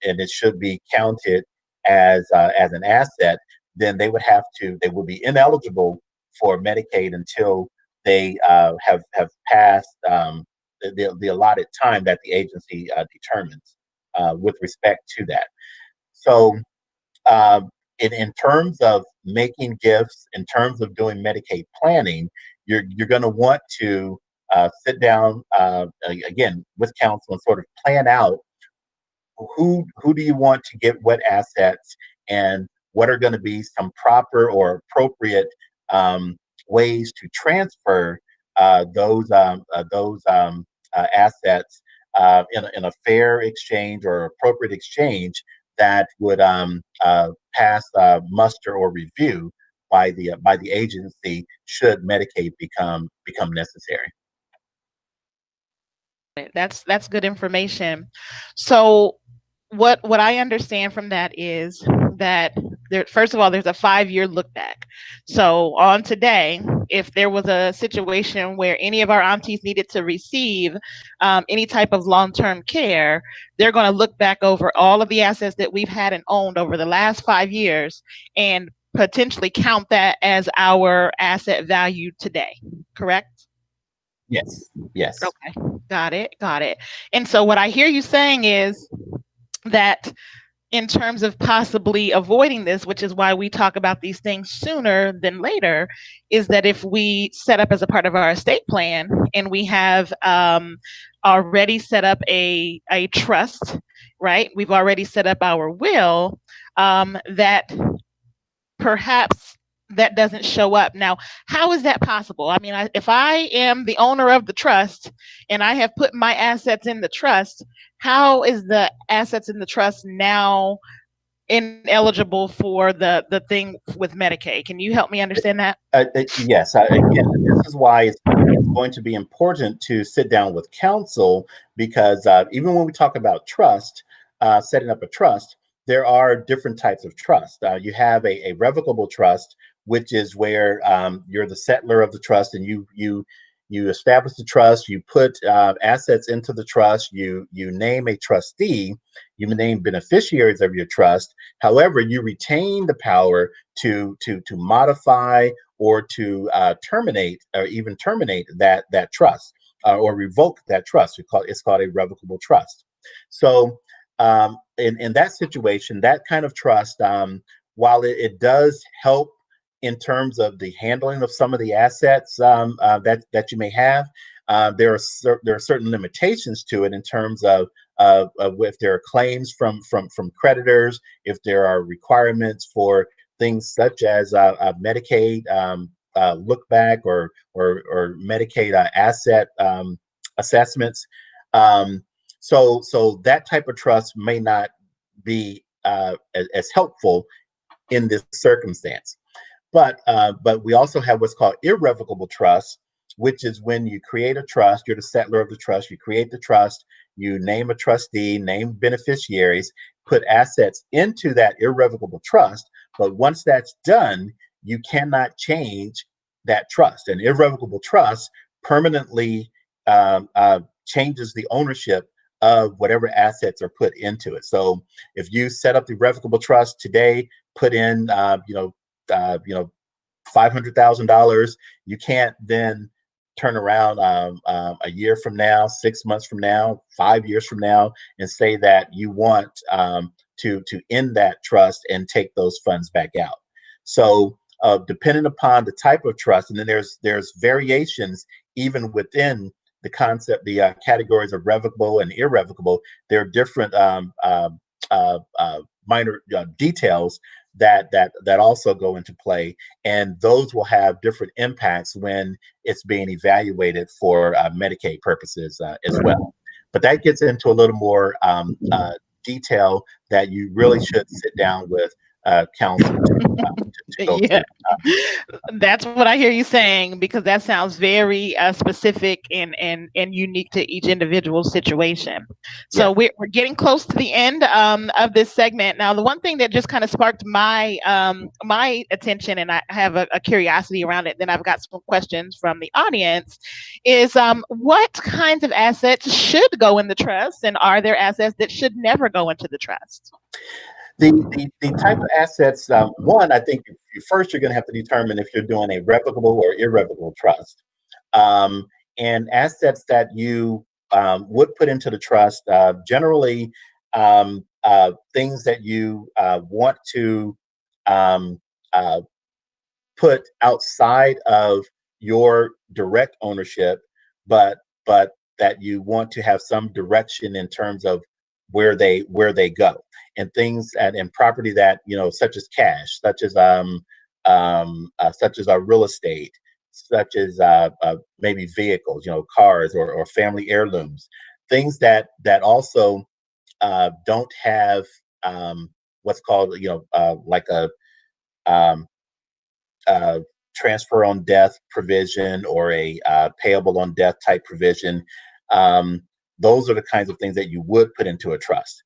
it should be counted as an asset, then they will be ineligible for Medicaid until they have passed the allotted time that the agency determines with respect to that. So, in terms of making gifts, in terms of doing Medicaid planning, you're going to want to sit down again with counsel and sort of plan out who do you want to get what assets, and what are going to be some proper or appropriate um, ways to transfer those assets in a fair exchange or appropriate exchange that would pass muster or review by the agency should Medicaid become necessary. That's good information. So what I understand from that is that there, first of all, there's a 5-year look back. So on today, if there was a situation where any of our aunties needed to receive any type of long-term care, they're going to look back over all of the assets that we've had and owned over the last 5 years and potentially count that as our asset value today. Correct? Yes, yes. Okay, got it, got it. And so what I hear you saying is that in terms of possibly avoiding this, which is why we talk about these things sooner than later, is that if we set up as a part of our estate plan and we have already set up a trust, right? We've already set up our will, that perhaps that doesn't show up. Now, how is that possible? I mean, if I am the owner of the trust and I have put my assets in the trust, how is the assets in the trust now ineligible for the thing with Medicaid? Can you help me understand that? Yes. Again, this is why it's going to be important to sit down with counsel because even when we talk about trust, setting up a trust, there are different types of trust. You have a revocable trust, which is where you're the settler of the trust, and you establish the trust. You put assets into the trust. You name a trustee. You name beneficiaries of your trust. However, you retain the power to modify or to terminate or even terminate that trust or revoke that trust. It's called a revocable trust. So in that situation, that kind of trust, while it does help in terms of the handling of some of the assets that you may have, there are certain limitations to it in terms of if there are claims from creditors, if there are requirements for things such as Medicaid look back or Medicaid asset assessments. So that type of trust may not be as helpful in this circumstance. But we also have what's called irrevocable trust, which is when you create a trust, you're the settler of the trust, you create the trust, you name a trustee, name beneficiaries, put assets into that irrevocable trust. But once that's done, you cannot change that trust. An irrevocable trust permanently changes the ownership of whatever assets are put into it. So if you set up the irrevocable trust today, put in, $500,000, you can't then turn around a year from now, 6 months from now, 5 years from now, and say that you want to end that trust and take those funds back out. So depending upon the type of trust, and then there's variations even within the concept, the categories of revocable and irrevocable. There are different minor details that also go into play, and those will have different impacts when it's being evaluated for Medicaid purposes as well. But that gets into a little more detail that you really should sit down with counsel to go Yeah, through. that's what I hear you saying because that sounds very specific and unique to each individual situation. So Yes. we're getting close to the end of this segment. Now, the one thing that just kind of sparked my attention, and I have a curiosity around it. Then I've got some questions from the audience. Is what kinds of assets should go in the trust, and are there assets that should never go into the trust? The type of assets, one, I think first you're going to have to determine if you're doing a revocable or irrevocable trust. Um, and assets that you would put into the trust, generally things that you want to um, uh, put outside of your direct ownership, but that you want to have some direction in terms of where they go, and things and property that such as cash, such as our real estate, such as maybe vehicles, cars or family heirlooms, things that also don't have what's called like um, transfer on death provision or a payable on death type provision. Those are the kinds of things that you would put into a trust.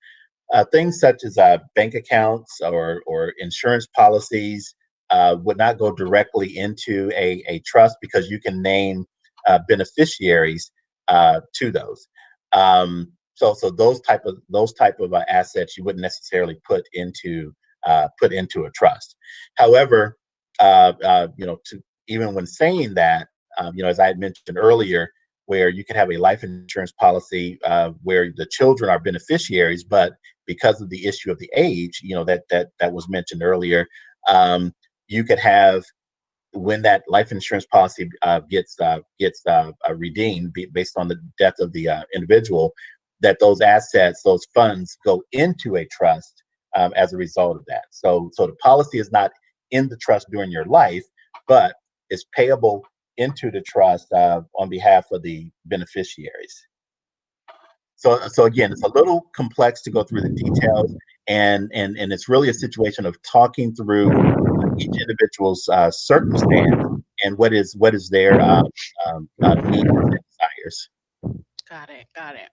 Things such as bank accounts or insurance policies would not go directly into a trust because you can name beneficiaries to those. So those type of assets you wouldn't necessarily put into a trust. However, even when saying that, as I had mentioned earlier, where you can have a life insurance policy where the children are beneficiaries, but because of the issue of the age, that was mentioned earlier, you could have when that life insurance policy gets redeemed based on the death of the individual, that those assets, those funds, go into a trust as a result of that. So the policy is not in the trust during your life, but is payable into the trust on behalf of the beneficiaries. So again, it's a little complex to go through the details, and it's really a situation of talking through each individual's circumstance and what is their needs and desires. Got it. Got it.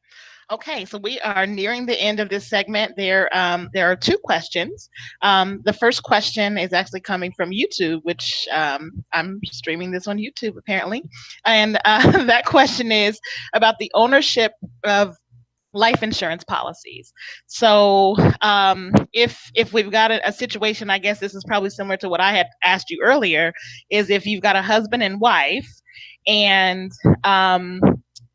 Okay, so we are nearing the end of this segment. There are two questions. The first question is actually coming from YouTube, which I'm streaming this on YouTube apparently, and that question is about the ownership of life insurance policies. So if we've got a situation, I guess this is probably similar to what I had asked you earlier, is if you've got a husband and wife, and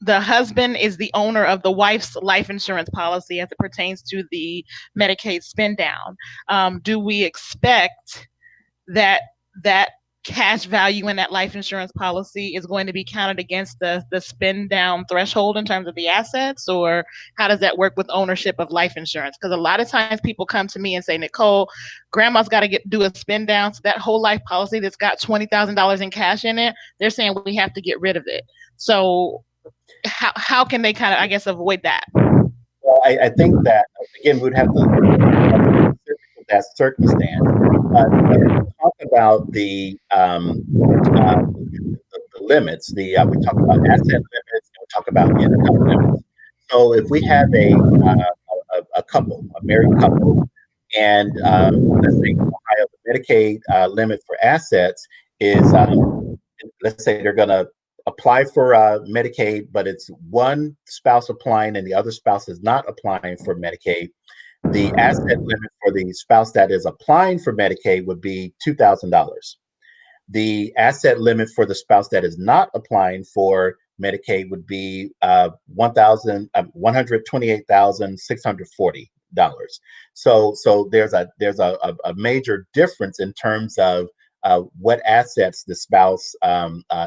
the husband is the owner of the wife's life insurance policy as it pertains to the Medicaid spend down. Do we expect that cash value in that life insurance policy is going to be counted against the spend down threshold in terms of the assets, or how does that work with ownership of life insurance? Because a lot of times people come to me and say, Nicole, grandma's got to do a spend down, so that whole life policy that's got $20,000 in cash in it, they're saying we have to get rid of it. So how can they kind of, I guess, avoid that? Well, I think that again we'd have to look at that circumstance. Talk about the limits. We talk about asset limits. We talk about income limits. So if we have a couple, a married couple, and let's say Ohio, the Medicaid limit for assets is let's say they're going to apply for Medicaid, but it's one spouse applying and the other spouse is not applying for Medicaid. The asset limit for the spouse that is applying for Medicaid would be $2,000. The asset limit for the spouse that is not applying for Medicaid would be $128,640. So there's a major difference in terms of what assets the spouse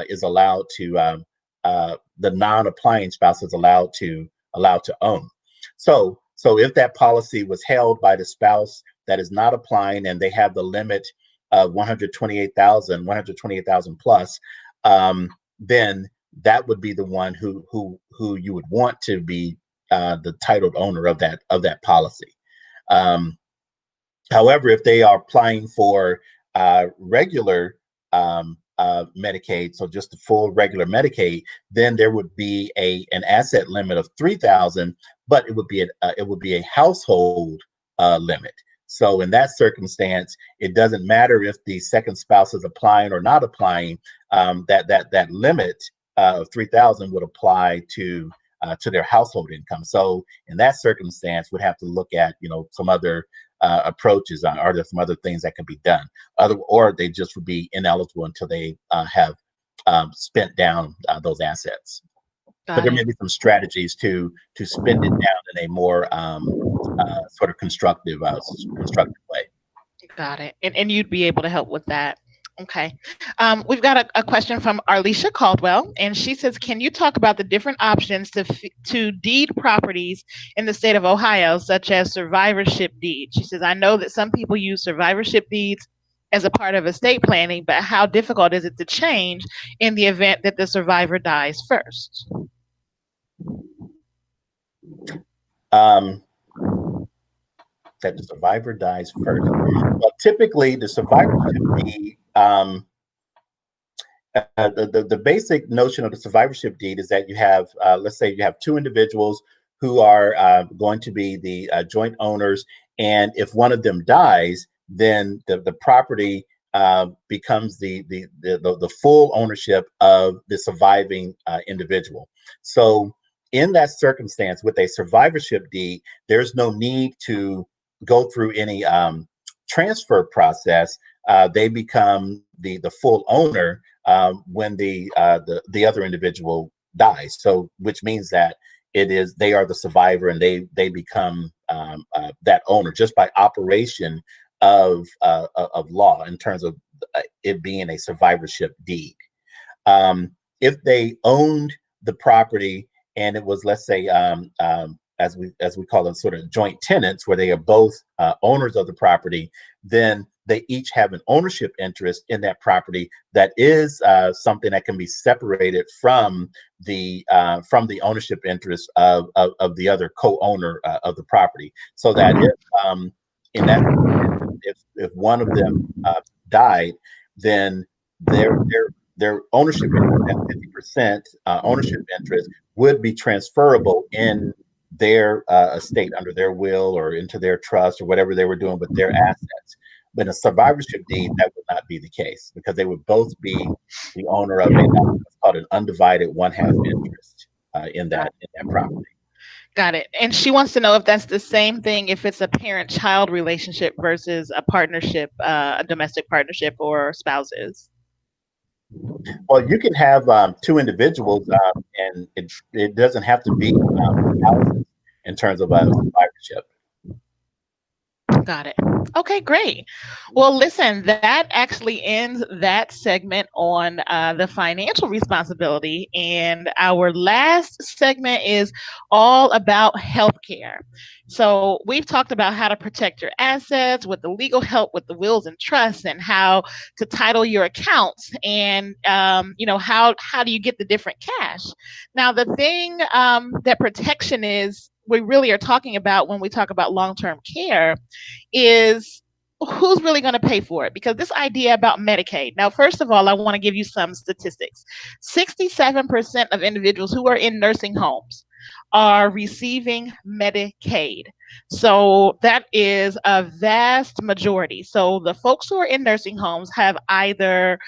is allowed to, the non-applying spouse is allowed to own. So if that policy was held by the spouse that is not applying and they have the limit of 128,000 plus, then that would be the one who you would want to be the titled owner of that policy. However, if they are applying for regular Medicaid, so just the full regular Medicaid, then there would be an asset limit of $3,000, but it would be a household limit. So in that circumstance, it doesn't matter if the second spouse is applying or not applying. That limit of $3,000 would apply to their household income. So in that circumstance, we'd have to look at some other approaches. Are there some other things that can be done? Or they just would be ineligible until they have spent down those assets. But there may be some strategies to spend it down in a more sort of constructive way. Got it. And you'd be able to help with that. Okay. We've got a question from Arlisha Caldwell, and she says, can you talk about the different options to deed properties in the state of Ohio, such as survivorship deed? She says, I know that some people use survivorship deeds as a part of estate planning, but how difficult is it to change in the event that the survivor dies first? That the survivor dies first. Well, typically the survivorship deed The basic notion of the survivorship deed is that you have, let's say, you have two individuals who are going to be the joint owners, and if one of them dies, then the property becomes the full ownership of the surviving individual. So, in that circumstance, with a survivorship deed, there's no need to go through any transfer process. They become the full owner when the other individual dies. So, which means that they are the survivor, and they become that owner just by operation of law in terms of it being a survivorship deed. If they owned the property and it was, let's say, as we call them, sort of joint tenants, where they are both owners of the property, then they each have an ownership interest in that property that is something that can be separated from the ownership interest of the other co-owner of the property. So that in that if one of them died, then their ownership interest, that 50% ownership interest, would be transferable in their estate under their will or into their trust or whatever they were doing with their assets. But in a survivorship deed, that would not be the case, because they would both be the owner of what's called an undivided one-half interest in that property. Got it. And she wants to know if that's the same thing if it's a parent-child relationship versus a partnership, a domestic partnership, or spouses. Well, you can have two individuals, and it doesn't have to be spouses in terms of a survivorship. Got it. Okay, great. Well, listen, that actually ends that segment on the financial responsibility. And our last segment is all about healthcare. So we've talked about how to protect your assets with the legal help with the wills and trusts, and how to title your accounts, and how do you get the different cash. Now, the thing that protection is, we really are talking about when we talk about long-term care, is who's really going to pay for it? Because this idea about Medicaid. Now, first of all, I want to give you some statistics. 67% of individuals who are in nursing homes are receiving Medicaid. So that is a vast majority. So the folks who are in nursing homes have either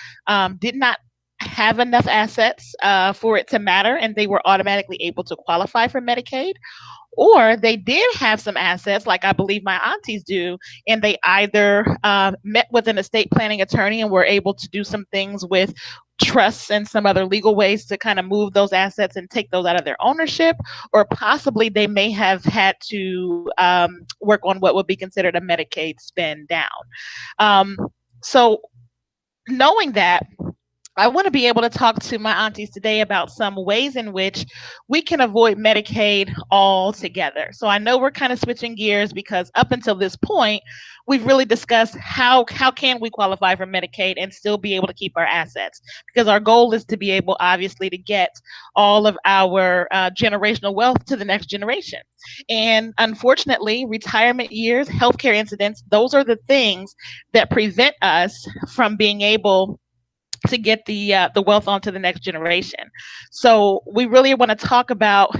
did not have enough assets for it to matter, and they were automatically able to qualify for Medicaid, or they did have some assets, like I believe my aunties do, and they either met with an estate planning attorney and were able to do some things with trusts and some other legal ways to kind of move those assets and take those out of their ownership, or possibly they may have had to work on what would be considered a Medicaid spend down. So knowing that, I want to be able to talk to my aunties today about some ways in which we can avoid Medicaid altogether. So I know we're kind of switching gears, because up until this point, we've really discussed how can we qualify for Medicaid and still be able to keep our assets, because our goal is to be able, obviously, to get all of our generational wealth to the next generation. And unfortunately, retirement years, healthcare incidents, those are the things that prevent us from being able to get the wealth onto the next generation. So we really want to talk about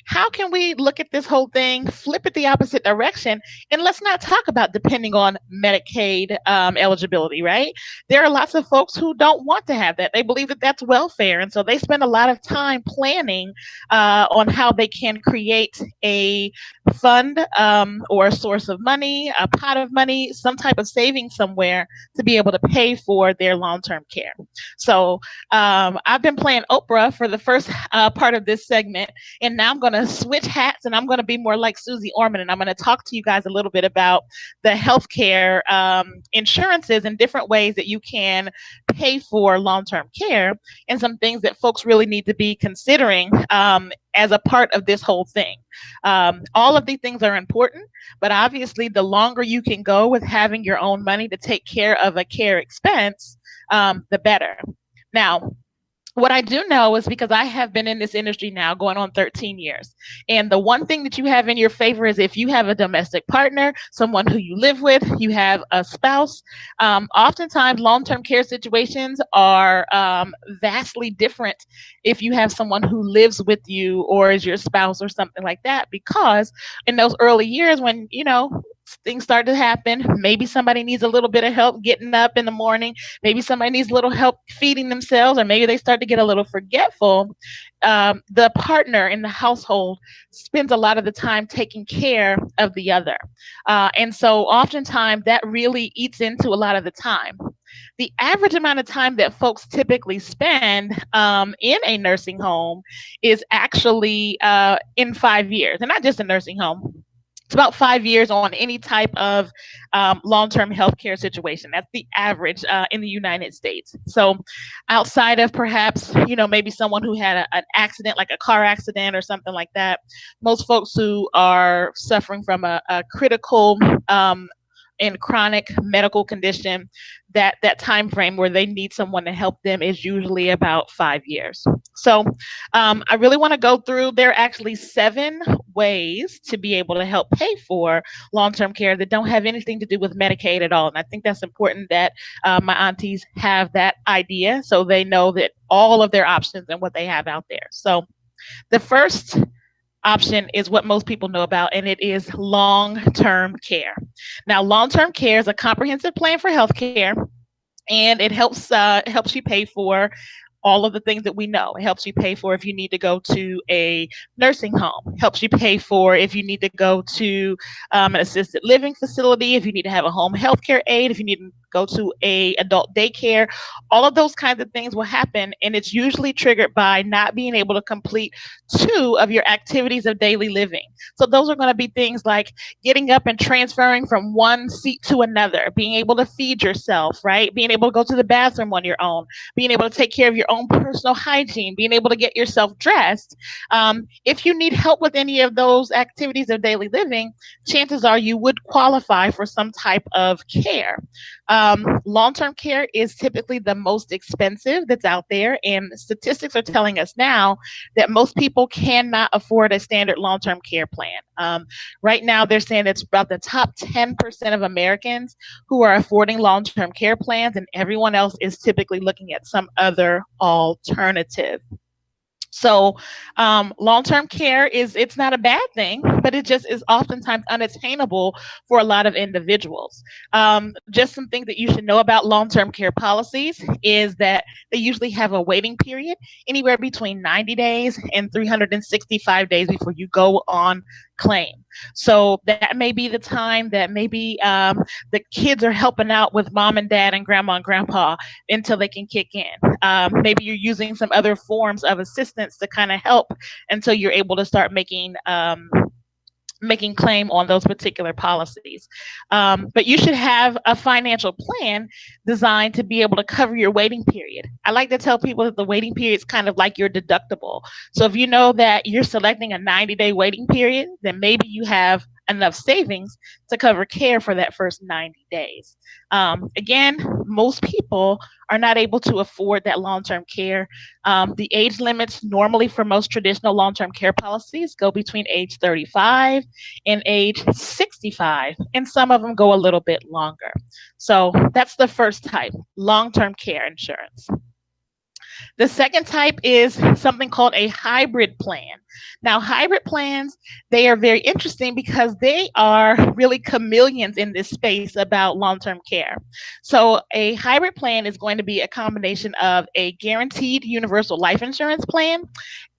how can we look at this whole thing, flip it the opposite direction, and let's not talk about depending on Medicaid eligibility, right? There are lots of folks who don't want to have that. They believe that that's welfare, and so they spend a lot of time planning on how they can create a fund or a source of money, a pot of money, some type of savings somewhere to be able to pay for their long-term care. So I've been playing Oprah for the first part of this segment, and now I'm going to switch hats, and I'm going to be more like Susie Orman, and I'm going to talk to you guys a little bit about the healthcare insurances and different ways that you can pay for long-term care, and some things that folks really need to be considering as a part of this whole thing. All of these things are important, but obviously the longer you can go with having your own money to take care of a care expense, the better. Now, What I do know is because I have been in this industry now going on 13 years. And the one thing that you have in your favor is if you have a domestic partner, someone who you live with, you have a spouse. Oftentimes, long term care situations are vastly different if you have someone who lives with you or is your spouse or something like that. Because in those early years, when, things start to happen, maybe somebody needs a little bit of help getting up in the morning. Maybe somebody needs a little help feeding themselves, or maybe they start to get a little forgetful. The partner in the household spends a lot of the time taking care of the other. And so oftentimes that really eats into a lot of the time. The average amount of time that folks typically spend in a nursing home is actually in 5 years, and not just a nursing home. It's about 5 years on any type of long-term healthcare situation. That's the average in the United States. So, outside of perhaps maybe someone who had an accident, like a car accident or something like that, most folks who are suffering from a critical and chronic medical condition, that time frame where they need someone to help them is usually about 5 years. So I really want to go through. There are actually 7 ways to be able to help pay for long-term care that don't have anything to do with Medicaid at all. And I think that's important that my aunties have that idea so they know that all of their options and what they have out there. So the first option is what most people know about, and it is long term care. Now, long term care is a comprehensive plan for healthcare, and it helps you pay for all of the things that we know. It helps you pay for if you need to go to a nursing home. It helps you pay for if you need to go to an assisted living facility, if you need to have a home health care aide, if you need to go to a adult daycare. All of those kinds of things will happen, and it's usually triggered by not being able to complete 2 of your activities of daily living. So those are going to be things like getting up and transferring from one seat to another, being able to feed yourself, right? Being able to go to the bathroom on your own, being able to take care of your own personal hygiene, being able to get yourself dressed. If you need help with any of those activities of daily living, chances are you would qualify for some type of care. Long term care is typically the most expensive that's out there, and statistics are telling us now that most people cannot afford a standard long term care plan. Right now, they're saying it's about the top 10% of Americans who are affording long term care plans, and everyone else is typically looking at some other alternative. So, long-term care it's not a bad thing, but it just is oftentimes unattainable for a lot of individuals. Just some things that you should know about long-term care policies is that they usually have a waiting period anywhere between 90 days and 365 days before you go on claim. So that may be the time that maybe the kids are helping out with mom and dad and grandma and grandpa until they can kick in. Maybe you're using some other forms of assistance to kind of help until you're able to start making claim on those particular policies. But you should have a financial plan designed to be able to cover your waiting period. I like to tell people that the waiting period is kind of like your deductible. So if you know that you're selecting a 90-day waiting period, then maybe you have enough savings to cover care for that first 90 days. Again, most people are not able to afford that long term care. The age limits normally for most traditional long term care policies go between age 35 and age 65, and some of them go a little bit longer. So that's the first type, long term care insurance. The second type is something called a hybrid plan. Now, hybrid plans, they are very interesting because they are really chameleons in this space about long-term care. So, a hybrid plan is going to be a combination of a guaranteed universal life insurance plan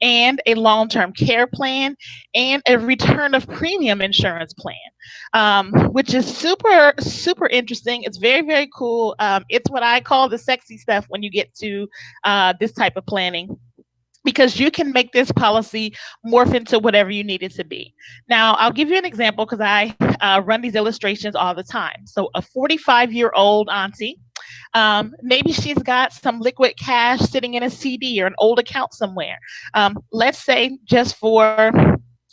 and a long-term care plan and a return of premium insurance plan, which is super, super interesting. It's very, very cool. It's what I call the sexy stuff when you get to this type of planning, because you can make this policy morph into whatever you need it to be. Now, I'll give you an example because I run these illustrations all the time. So, a 45-year-old auntie, maybe she's got some liquid cash sitting in a CD or an old account somewhere. Let's say, just for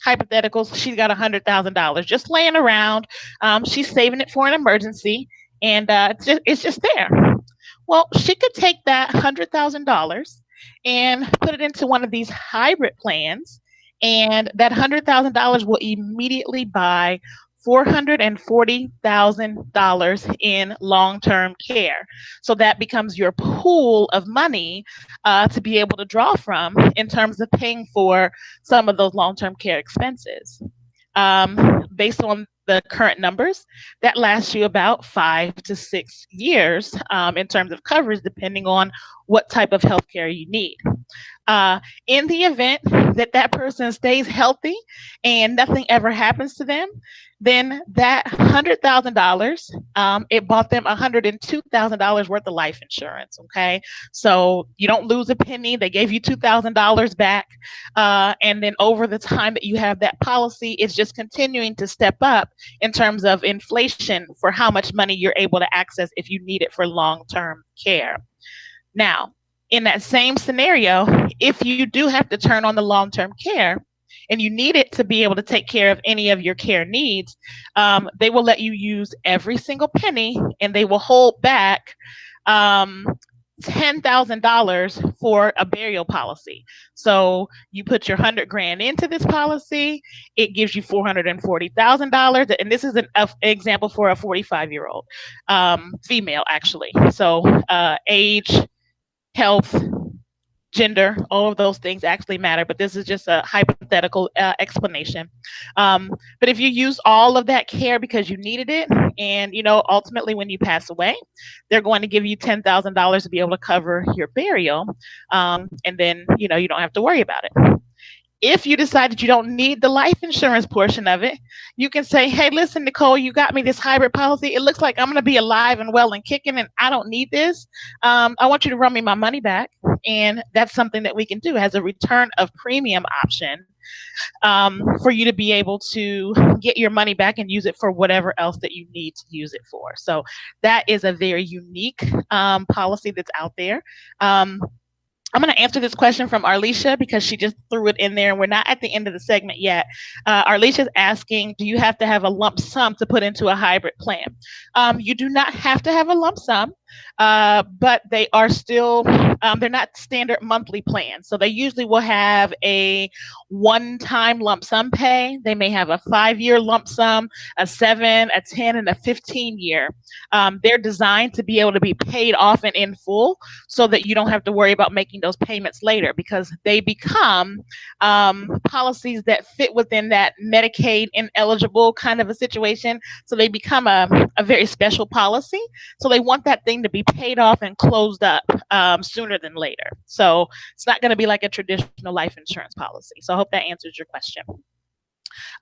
hypotheticals, she's got $100,000 just laying around. She's saving it for an emergency, and it's just there. Well, she could take that $100,000 and put it into one of these hybrid plans. And that $100,000 will immediately buy $440,000 in long term care. So that becomes your pool of money to be able to draw from in terms of paying for some of those long term care expenses. Based on the current numbers, that lasts you about 5 to 6 years in terms of coverage, depending on what type of healthcare you need. In the event that that person stays healthy and nothing ever happens to them, then that $100,000, it bought them $102,000 worth of life insurance. Okay, so you don't lose a penny. They gave you $2,000 back, and then over the time that you have that policy, it's just continuing to step up in terms of inflation for how much money you're able to access if you need it for long-term care. Now, in that same scenario, if you do have to turn on the long term care and you need it to be able to take care of any of your care needs, they will let you use every single penny and they will hold back $10,000 for a burial policy. So you put your 100 grand into this policy, it gives you $440,000. And this is an example for a 45-year-old female, actually. So age, health, gender, all of those things actually matter, but this is just a hypothetical explanation. But if you use all of that care because you needed it, and ultimately when you pass away, they're going to give you $10,000 to be able to cover your burial, and then you don't have to worry about it. If you decide that you don't need the life insurance portion of it, you can say, hey, listen, Nicole, you got me this hybrid policy. It looks like I'm going to be alive and well and kicking, and I don't need this. I want you to run me my money back. And that's something that we can do as a return of premium option for you to be able to get your money back and use it for whatever else that you need to use it for. So that is a very unique policy that's out there. I'm going to answer this question from Arlisha because she just threw it in there and we're not at the end of the segment yet. Arlisha is asking, do you have to have a lump sum to put into a hybrid plan? You do not have to have a lump sum, but they are still, they're not standard monthly plans. So they usually will have a one-time lump sum pay. They may have a 5-year lump sum, a 7, a 10, and a 15-year. They're designed to be able to be paid off and in full so that you don't have to worry about making those payments later, because they become policies that fit within that Medicaid ineligible kind of a situation. So they become a very special policy. So they want that thing to be paid off and closed up sooner than later. So it's not going to be like a traditional life insurance policy. So I hope that answers your question.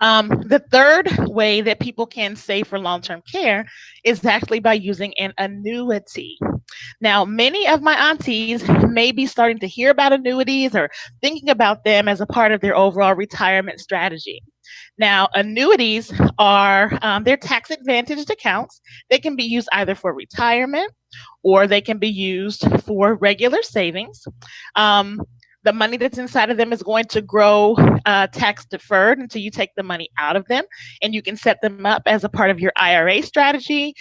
The third way that people can save for long-term care is actually by using an annuity. Now, many of my aunties may be starting to hear about annuities or thinking about them as a part of their overall retirement strategy. Now, annuities are they're tax-advantaged accounts. They can be used either for retirement or they can be used for regular savings. The money that's inside of them is going to grow tax deferred until you take the money out of them, and you can set them up as a part of your IRA strategy.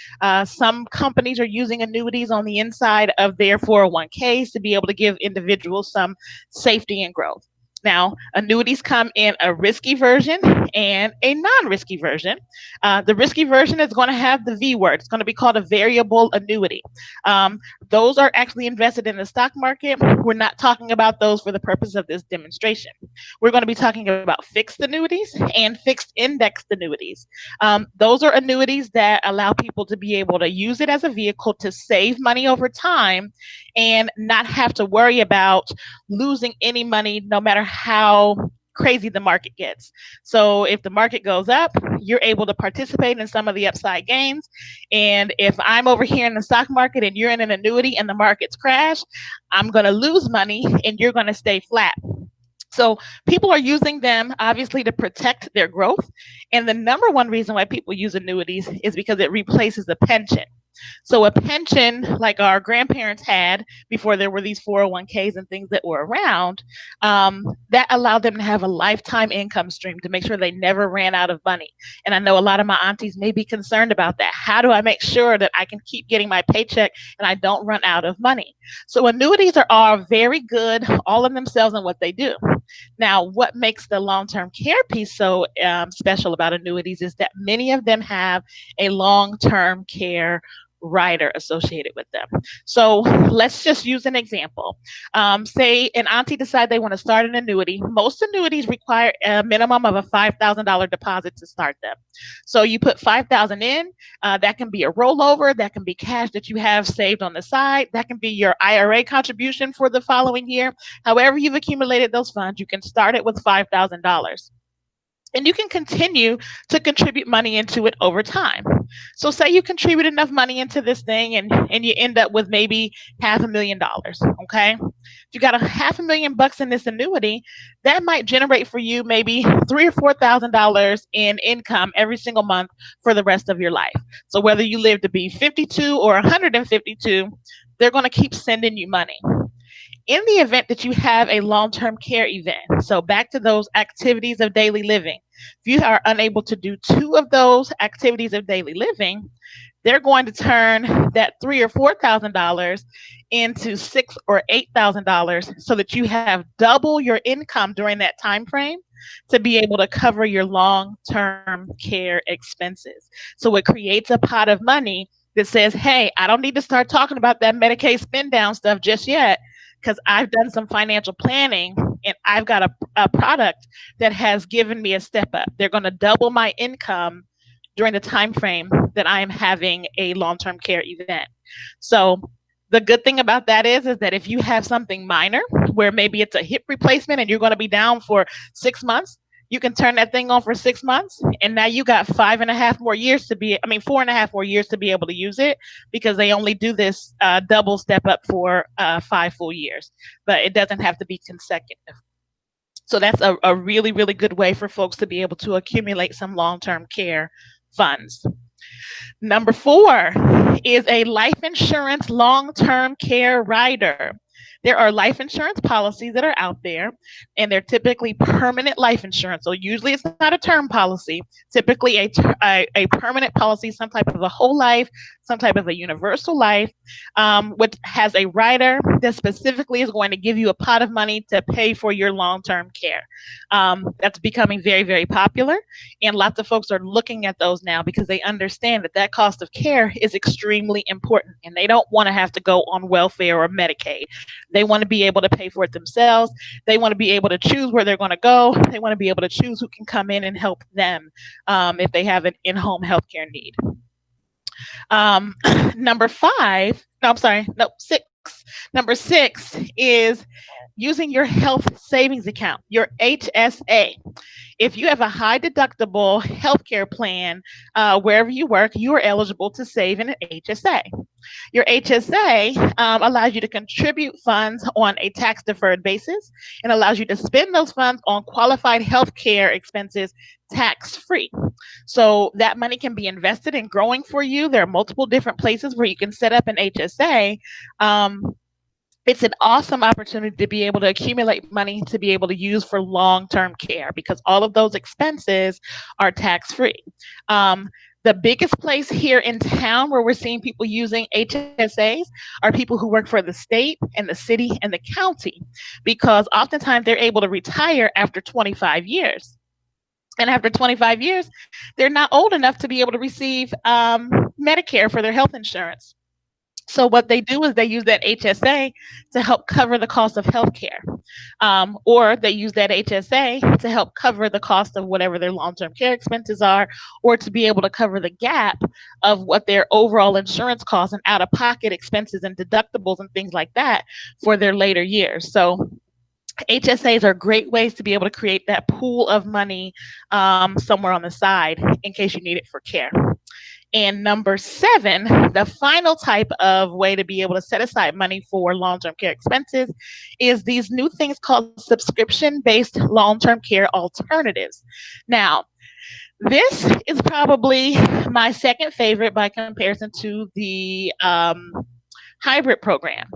Some companies are using annuities on the inside of their 401ks to be able to give individuals some safety and growth. Now, annuities come in a risky version and a non-risky version. The risky version is going to have the V word. It's going to be called a variable annuity. Those are actually invested in the stock market. We're not talking about those for the purpose of this demonstration. We're going to be talking about fixed annuities and fixed indexed annuities. Those are annuities that allow people to be able to use it as a vehicle to save money over time and not have to worry about losing any money no matter how crazy the market gets. So if the market goes up, you're able to participate in some of the upside gains. And if I'm over here in the stock market and you're in an annuity and the markets crash, I'm going to lose money and you're going to stay flat. So people are using them obviously to protect their growth. And the number one reason why people use annuities is because it replaces a pension. So a pension like our grandparents had before there were these 401ks and things that were around, that allowed them to have a lifetime income stream to make sure they never ran out of money. And I know a lot of my aunties may be concerned about that. How do I make sure that I can keep getting my paycheck and I don't run out of money? So annuities are all very good, all in themselves and what they do. Now, what makes the long-term care piece so special about annuities is that many of them have a long-term care rider associated with them. So let's just use an example. Say an auntie decide they want to start an annuity. Most annuities require a minimum of a $5,000 deposit to start them. So you put 5,000 in. That can be a rollover. That can be cash that you have saved on the side. That can be your IRA contribution for the following year. However you've accumulated those funds, you can start it with $5,000. And you can continue to contribute money into it over time. So say you contribute enough money into this thing and you end up with maybe $500,000. Okay. If you got $500,000 in this annuity, that might generate for you maybe $3,000 or $4,000 in income every single month for the rest of your life. So whether you live to be 52 or 152, they're going to keep sending you money. In the event that you have a long-term care event, so back to those activities of daily living, if you are unable to do two of those activities of daily living, they're going to turn that $3,000 or $4,000 into $6,000 or $8,000 so that you have double your income during that time frame to be able to cover your long-term care expenses. So it creates a pot of money that says, hey, I don't need to start talking about that Medicaid spend down stuff just yet, because I've done some financial planning and I've got a product that has given me a step up. They're going to double my income during the time frame that I am having a long-term care event. So the good thing about that is that if you have something minor where maybe it's a hip replacement and you're going to be down for 6 months, you can turn that thing on for 6 months, and now you got 4.5 more years to be able to use it, because they only do this double step up for 5 full years, but it doesn't have to be consecutive. So that's a really, really good way for folks to be able to accumulate some long-term care funds. Number 4 is a life insurance long-term care rider. There are life insurance policies that are out there, and they're typically permanent life insurance. So usually it's not a term policy, typically a permanent policy, some type of a whole life, some type of a universal life, which has a rider that specifically is going to give you a pot of money to pay for your long-term care. That's becoming very, very popular, and lots of folks are looking at those now because they understand that that cost of care is extremely important, and they don't want to have to go on welfare or Medicaid. They want to be able to pay for it themselves. They want to be able to choose where they're going to go. They want to be able to choose who can come in and help them if they have an in-home healthcare need. Number 5, no, I'm sorry, no, 6. Number 6 is using your health savings account, your HSA. If you have a high deductible healthcare plan wherever you work, you are eligible to save in an HSA. Your HSA allows you to contribute funds on a tax deferred basis and allows you to spend those funds on qualified healthcare expenses tax free. So that money can be invested in growing for you. There are multiple different places where you can set up an HSA. It's an awesome opportunity to be able to accumulate money to be able to use for long-term care, because all of those expenses are tax-free. The biggest place here in town where we're seeing people using HSAs are people who work for the state and the city and the county, because oftentimes they're able to retire after 25 years. And after 25 years, they're not old enough to be able to receive Medicare for their health insurance. So what they do is they use that HSA to help cover the cost of healthcare, or they use that HSA to help cover the cost of whatever their long-term care expenses are, or to be able to cover the gap of what their overall insurance costs and out-of-pocket expenses and deductibles and things like that for their later years. So HSAs are great ways to be able to create that pool of money somewhere on the side in case you need it for care. And number 7, the final type of way to be able to set aside money for long-term care expenses is these new things called subscription-based long-term care alternatives. Now, This is probably my second favorite by comparison to the hybrid program.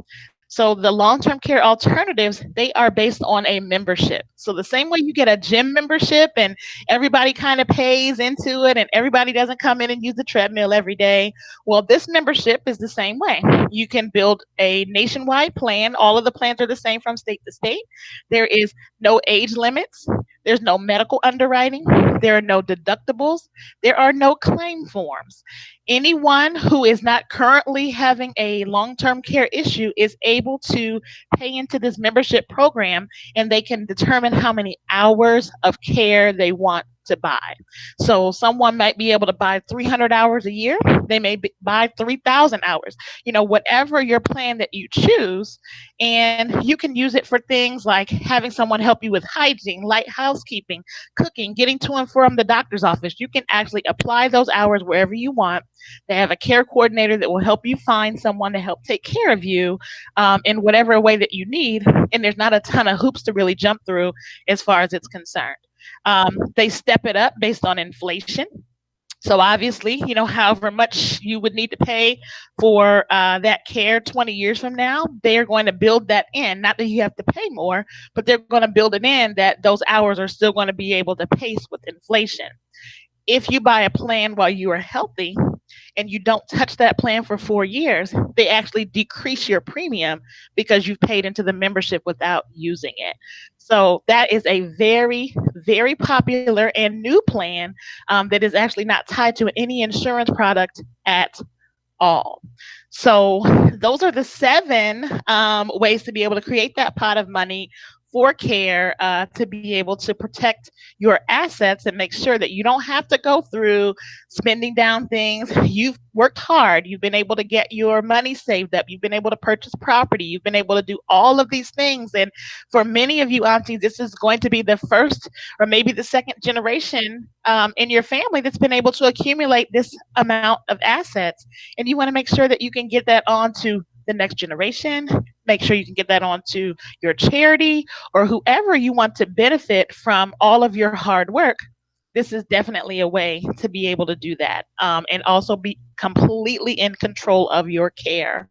So the long-term care alternatives, they are based on a membership. So the same way you get a gym membership and everybody kind of pays into it and everybody doesn't come in and use the treadmill every day. Well, this membership is the same way. You can build a nationwide plan. All of the plans are the same from state to state. There is no age limits. There's no medical underwriting. There are no deductibles. There are no claim forms. Anyone who is not currently having a long term care issue is able to pay into this membership program and they can determine how many hours of care they want to buy. So someone might be able to buy 300 hours a year. They may buy 3,000 hours, whatever your plan that you choose. And you can use it for things like having someone help you with hygiene, light housekeeping, cooking, getting to and from the doctor's office. You can actually apply those hours wherever you want. They have a care coordinator that will help you find someone to help take care of you in whatever way that you need. And there's not a ton of hoops to really jump through as far as it's concerned. They step it up based on inflation. So obviously, however much you would need to pay for that care 20 years from now, they are going to build that in. Not that you have to pay more, but they're going to build it in that those hours are still going to be able to pace with inflation. If you buy a plan while you are healthy and you don't touch that plan for 4 years, they actually decrease your premium because you've paid into the membership without using it. So that is a very, very popular and new plan that is actually not tied to any insurance product at all. So those are the seven ways to be able to create that pot of money for care to be able to protect your assets and make sure that you don't have to go through spending down things. You've worked hard. You've been able to get your money saved up. You've been able to purchase property. You've been able to do all of these things. And for many of you aunties, this is going to be the first or maybe the second generation in your family that's been able to accumulate this amount of assets. And you want to make sure that you can get that on to the next generation. Make sure you can get that onto your charity or whoever you want to benefit from all of your hard work. This is definitely a way to be able to do that and also be completely in control of your care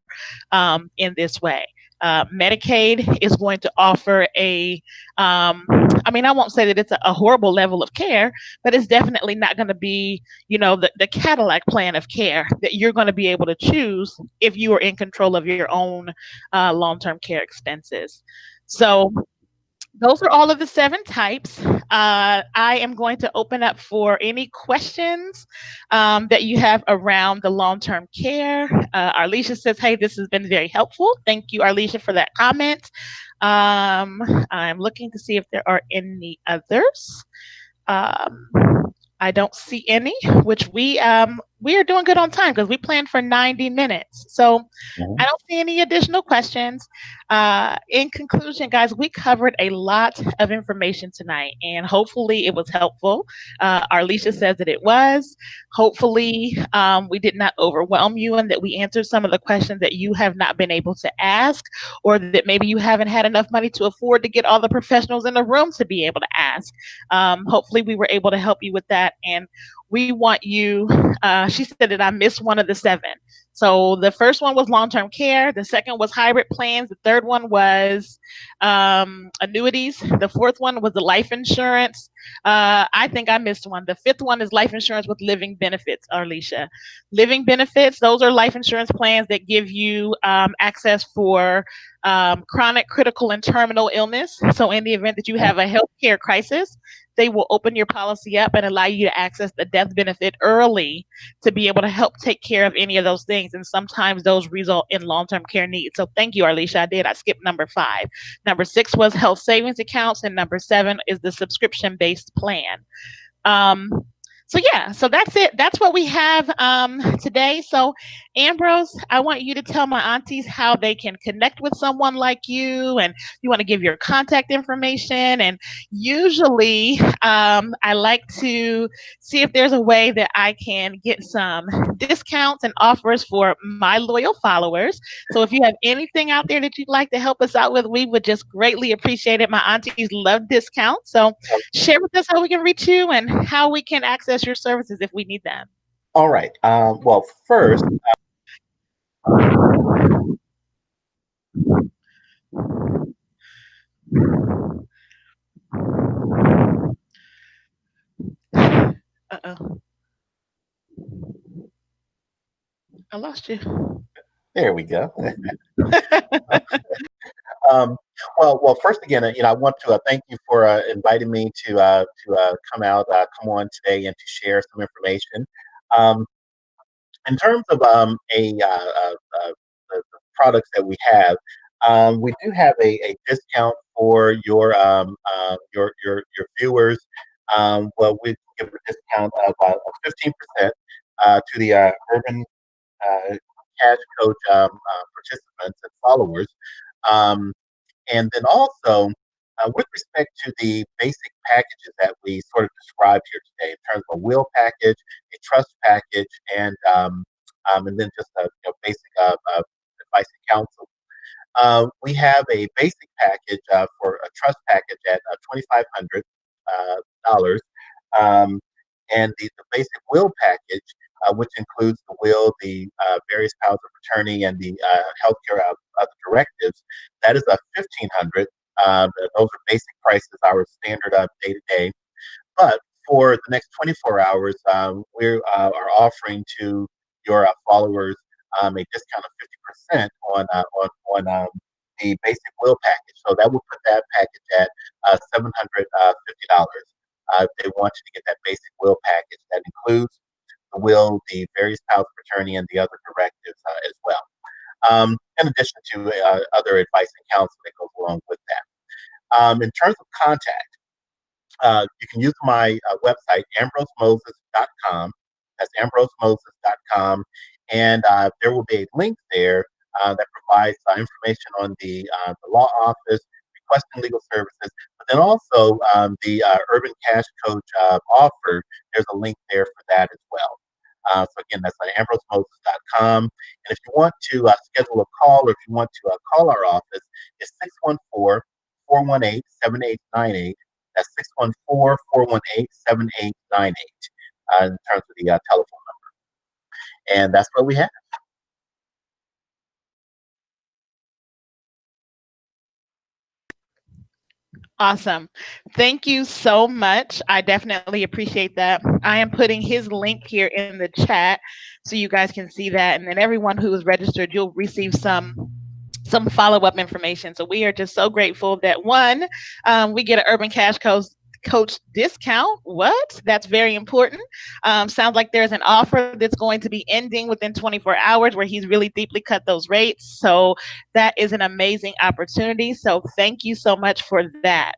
in this way. Medicaid is going to offer I won't say that it's a horrible level of care, but it's definitely not going to be, the Cadillac plan of care that you're going to be able to choose if you are in control of your own long-term care expenses. So those are all of the seven types. I am going to open up for any questions that you have around the long-term care. Arlisha says, hey, this has been very helpful. Thank you, Arlisha, for that comment. I'm looking to see if there are any others. I don't see any, which we are doing good on time because we planned for 90 minutes. So I don't see any additional questions. In conclusion, guys, we covered a lot of information tonight, and hopefully it was helpful. Arlisha says that it was. Hopefully we did not overwhelm you and that we answered some of the questions that you have not been able to ask, or that maybe you haven't had enough money to afford to get all the professionals in the room to be able to ask. Hopefully we were able to help you with that. And we want you, she said that I missed one of the seven. So the first one was long-term care. The second was hybrid plans. The third one was annuities. The fourth one was the life insurance. I think I missed one. The fifth one is life insurance with living benefits, Arlisha. Living benefits, those are life insurance plans that give you access for chronic, critical, and terminal illness. So in the event that you have a healthcare crisis, they will open your policy up and allow you to access the death benefit early to be able to help take care of any of those things. And sometimes those result in long-term care needs. So thank you, Arlisha. I skipped number 5. Number 6 was health savings accounts. And number 7 is the subscription-based plan. So that's it. That's what we have today. So Ambrose, I want you to tell my aunties how they can connect with someone like you, and you want to give your contact information. And usually I like to see if there's a way that I can get some discounts and offers for my loyal followers. So if you have anything out there that you'd like to help us out with, we would just greatly appreciate it. My aunties love discounts. So share with us how we can reach you and how we can access access your services if we need them? All right. Well, first, Uh-oh, I lost you. there we go. Um, first again, I want to thank you for inviting me to come on today, and to share some information. Um, in terms of the products that we have, we do have a discount for your viewers. We give a discount of 15% to the Urban Cash Coach participants and followers. Um, and then also, with respect to the basic packages that we sort of described here today, in terms of a will package, a trust package, and then just a basic advice and counsel. We have a basic package for a trust package at $2,500, and the basic will package, which includes the will, the various powers of attorney, and the healthcare of the directives. That is a 1,500. Those are basic prices, our standard day to day. But for the next 24 hours, we are offering to your followers a discount of 50% on the basic will package. So that will put that package at $750. If they want you to get that basic will package, that includes the will, the various powers of attorney, and the other directives as well. In addition to other advice and counsel that goes along with that. In terms of contact, you can use my website, ambrosemoses.com. That's ambrosemoses.com. And there will be a link there that provides information on the law office, requesting legal services, but then also the Urban Cash Coach offer. There's a link there for that as well. So again, that's at ambrosemoses.com. And if you want to schedule a call, or if you want to call our office, it's 614-418-7898. That's 614-418-7898 in terms of the telephone number. And that's what we have. Awesome. Thank you so much. I definitely appreciate that. I am putting his link here in the chat so you guys can see that. And then everyone who is registered, you'll receive some follow-up information. So we are just so grateful that one, we get an Urban Cash Coach discount. What? That's very important. Sounds like there's an offer that's going to be ending within 24 hours where he's really deeply cut those rates. So that is an amazing opportunity. So thank you so much for that.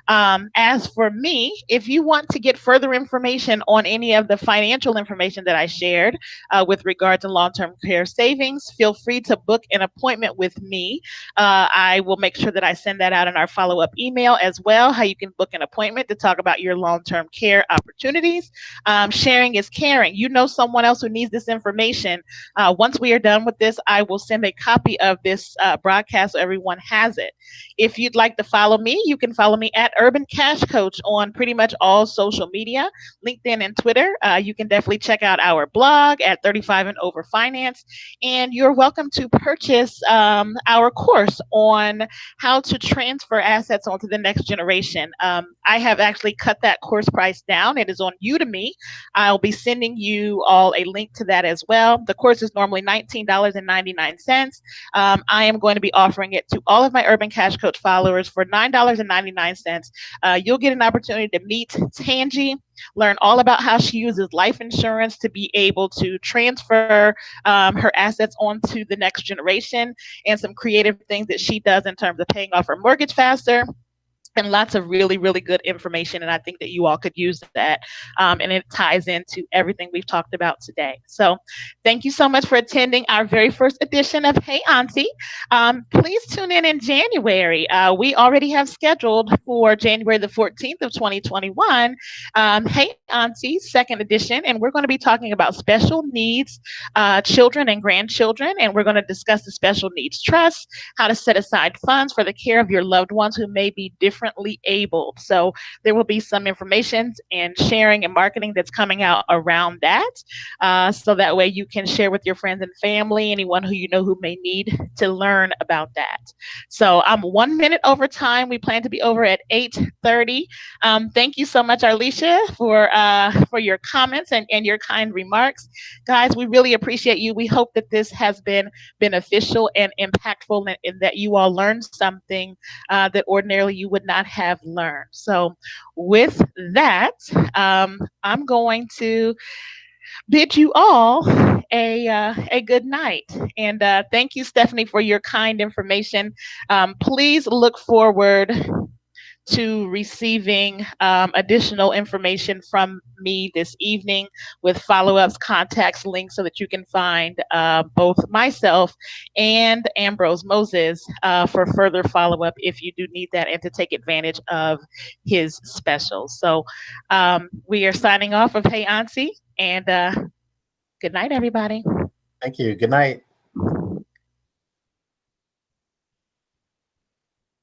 As for me, if you want to get further information on any of the financial information that I shared with regard to long-term care savings, feel free to book an appointment with me. I will make sure that I send that out in our follow-up email as well, how you can book an appointment to talk about your long-term care opportunities. Sharing is caring. You know someone else who needs this information. Once we are done with this, I will send a copy of this broadcast so everyone has it. If you'd like to follow me, you can follow me at Urban Cash Coach on pretty much all social media, LinkedIn and Twitter. You can definitely check out our blog at 35 and Over Finance. And you're welcome to purchase our course on how to transfer assets onto the next generation. I have actually cut that course price down. It is on Udemy. I'll be sending you all a link to that as well. The course is normally $19.99. I am going to be offering it to all of my Urban Cash Coach followers for $9.99. You'll get an opportunity to meet Tangi, learn all about how she uses life insurance to be able to transfer her assets onto the next generation, and some creative things that she does in terms of paying off her mortgage faster, and lots of really, really good information. And I think that you all could use that. And it ties into everything we've talked about today. So thank you so much for attending our very first edition of Hey Auntie. Please tune in January. We already have scheduled for January the 14th of 2021, Hey Auntie, second edition. And we're going to be talking about special needs, children and grandchildren. And we're going to discuss the special needs trust, how to set aside funds for the care of your loved ones who may be different differently abled. So there will be some information and sharing and marketing that's coming out around that. So that way you can share with your friends and family, anyone who you know who may need to learn about that. So I'm 1 minute over time. We plan to be over at 8:30. Thank you so much, Arlisha, for your comments and your kind remarks. Guys, we really appreciate you. We hope that this has been beneficial and impactful, and that you all learned something that ordinarily you would not have learned. So, with that, I'm going to bid you all a good night. And thank you, Stephanie, for your kind information. Please look forward to receiving additional information from me this evening with follow-ups, contacts, links, so that you can find both myself and Ambrose Moses for further follow-up if you do need that, and to take advantage of his specials. So we are signing off of Hey Auntie, and good night, everybody. Thank you. Good night.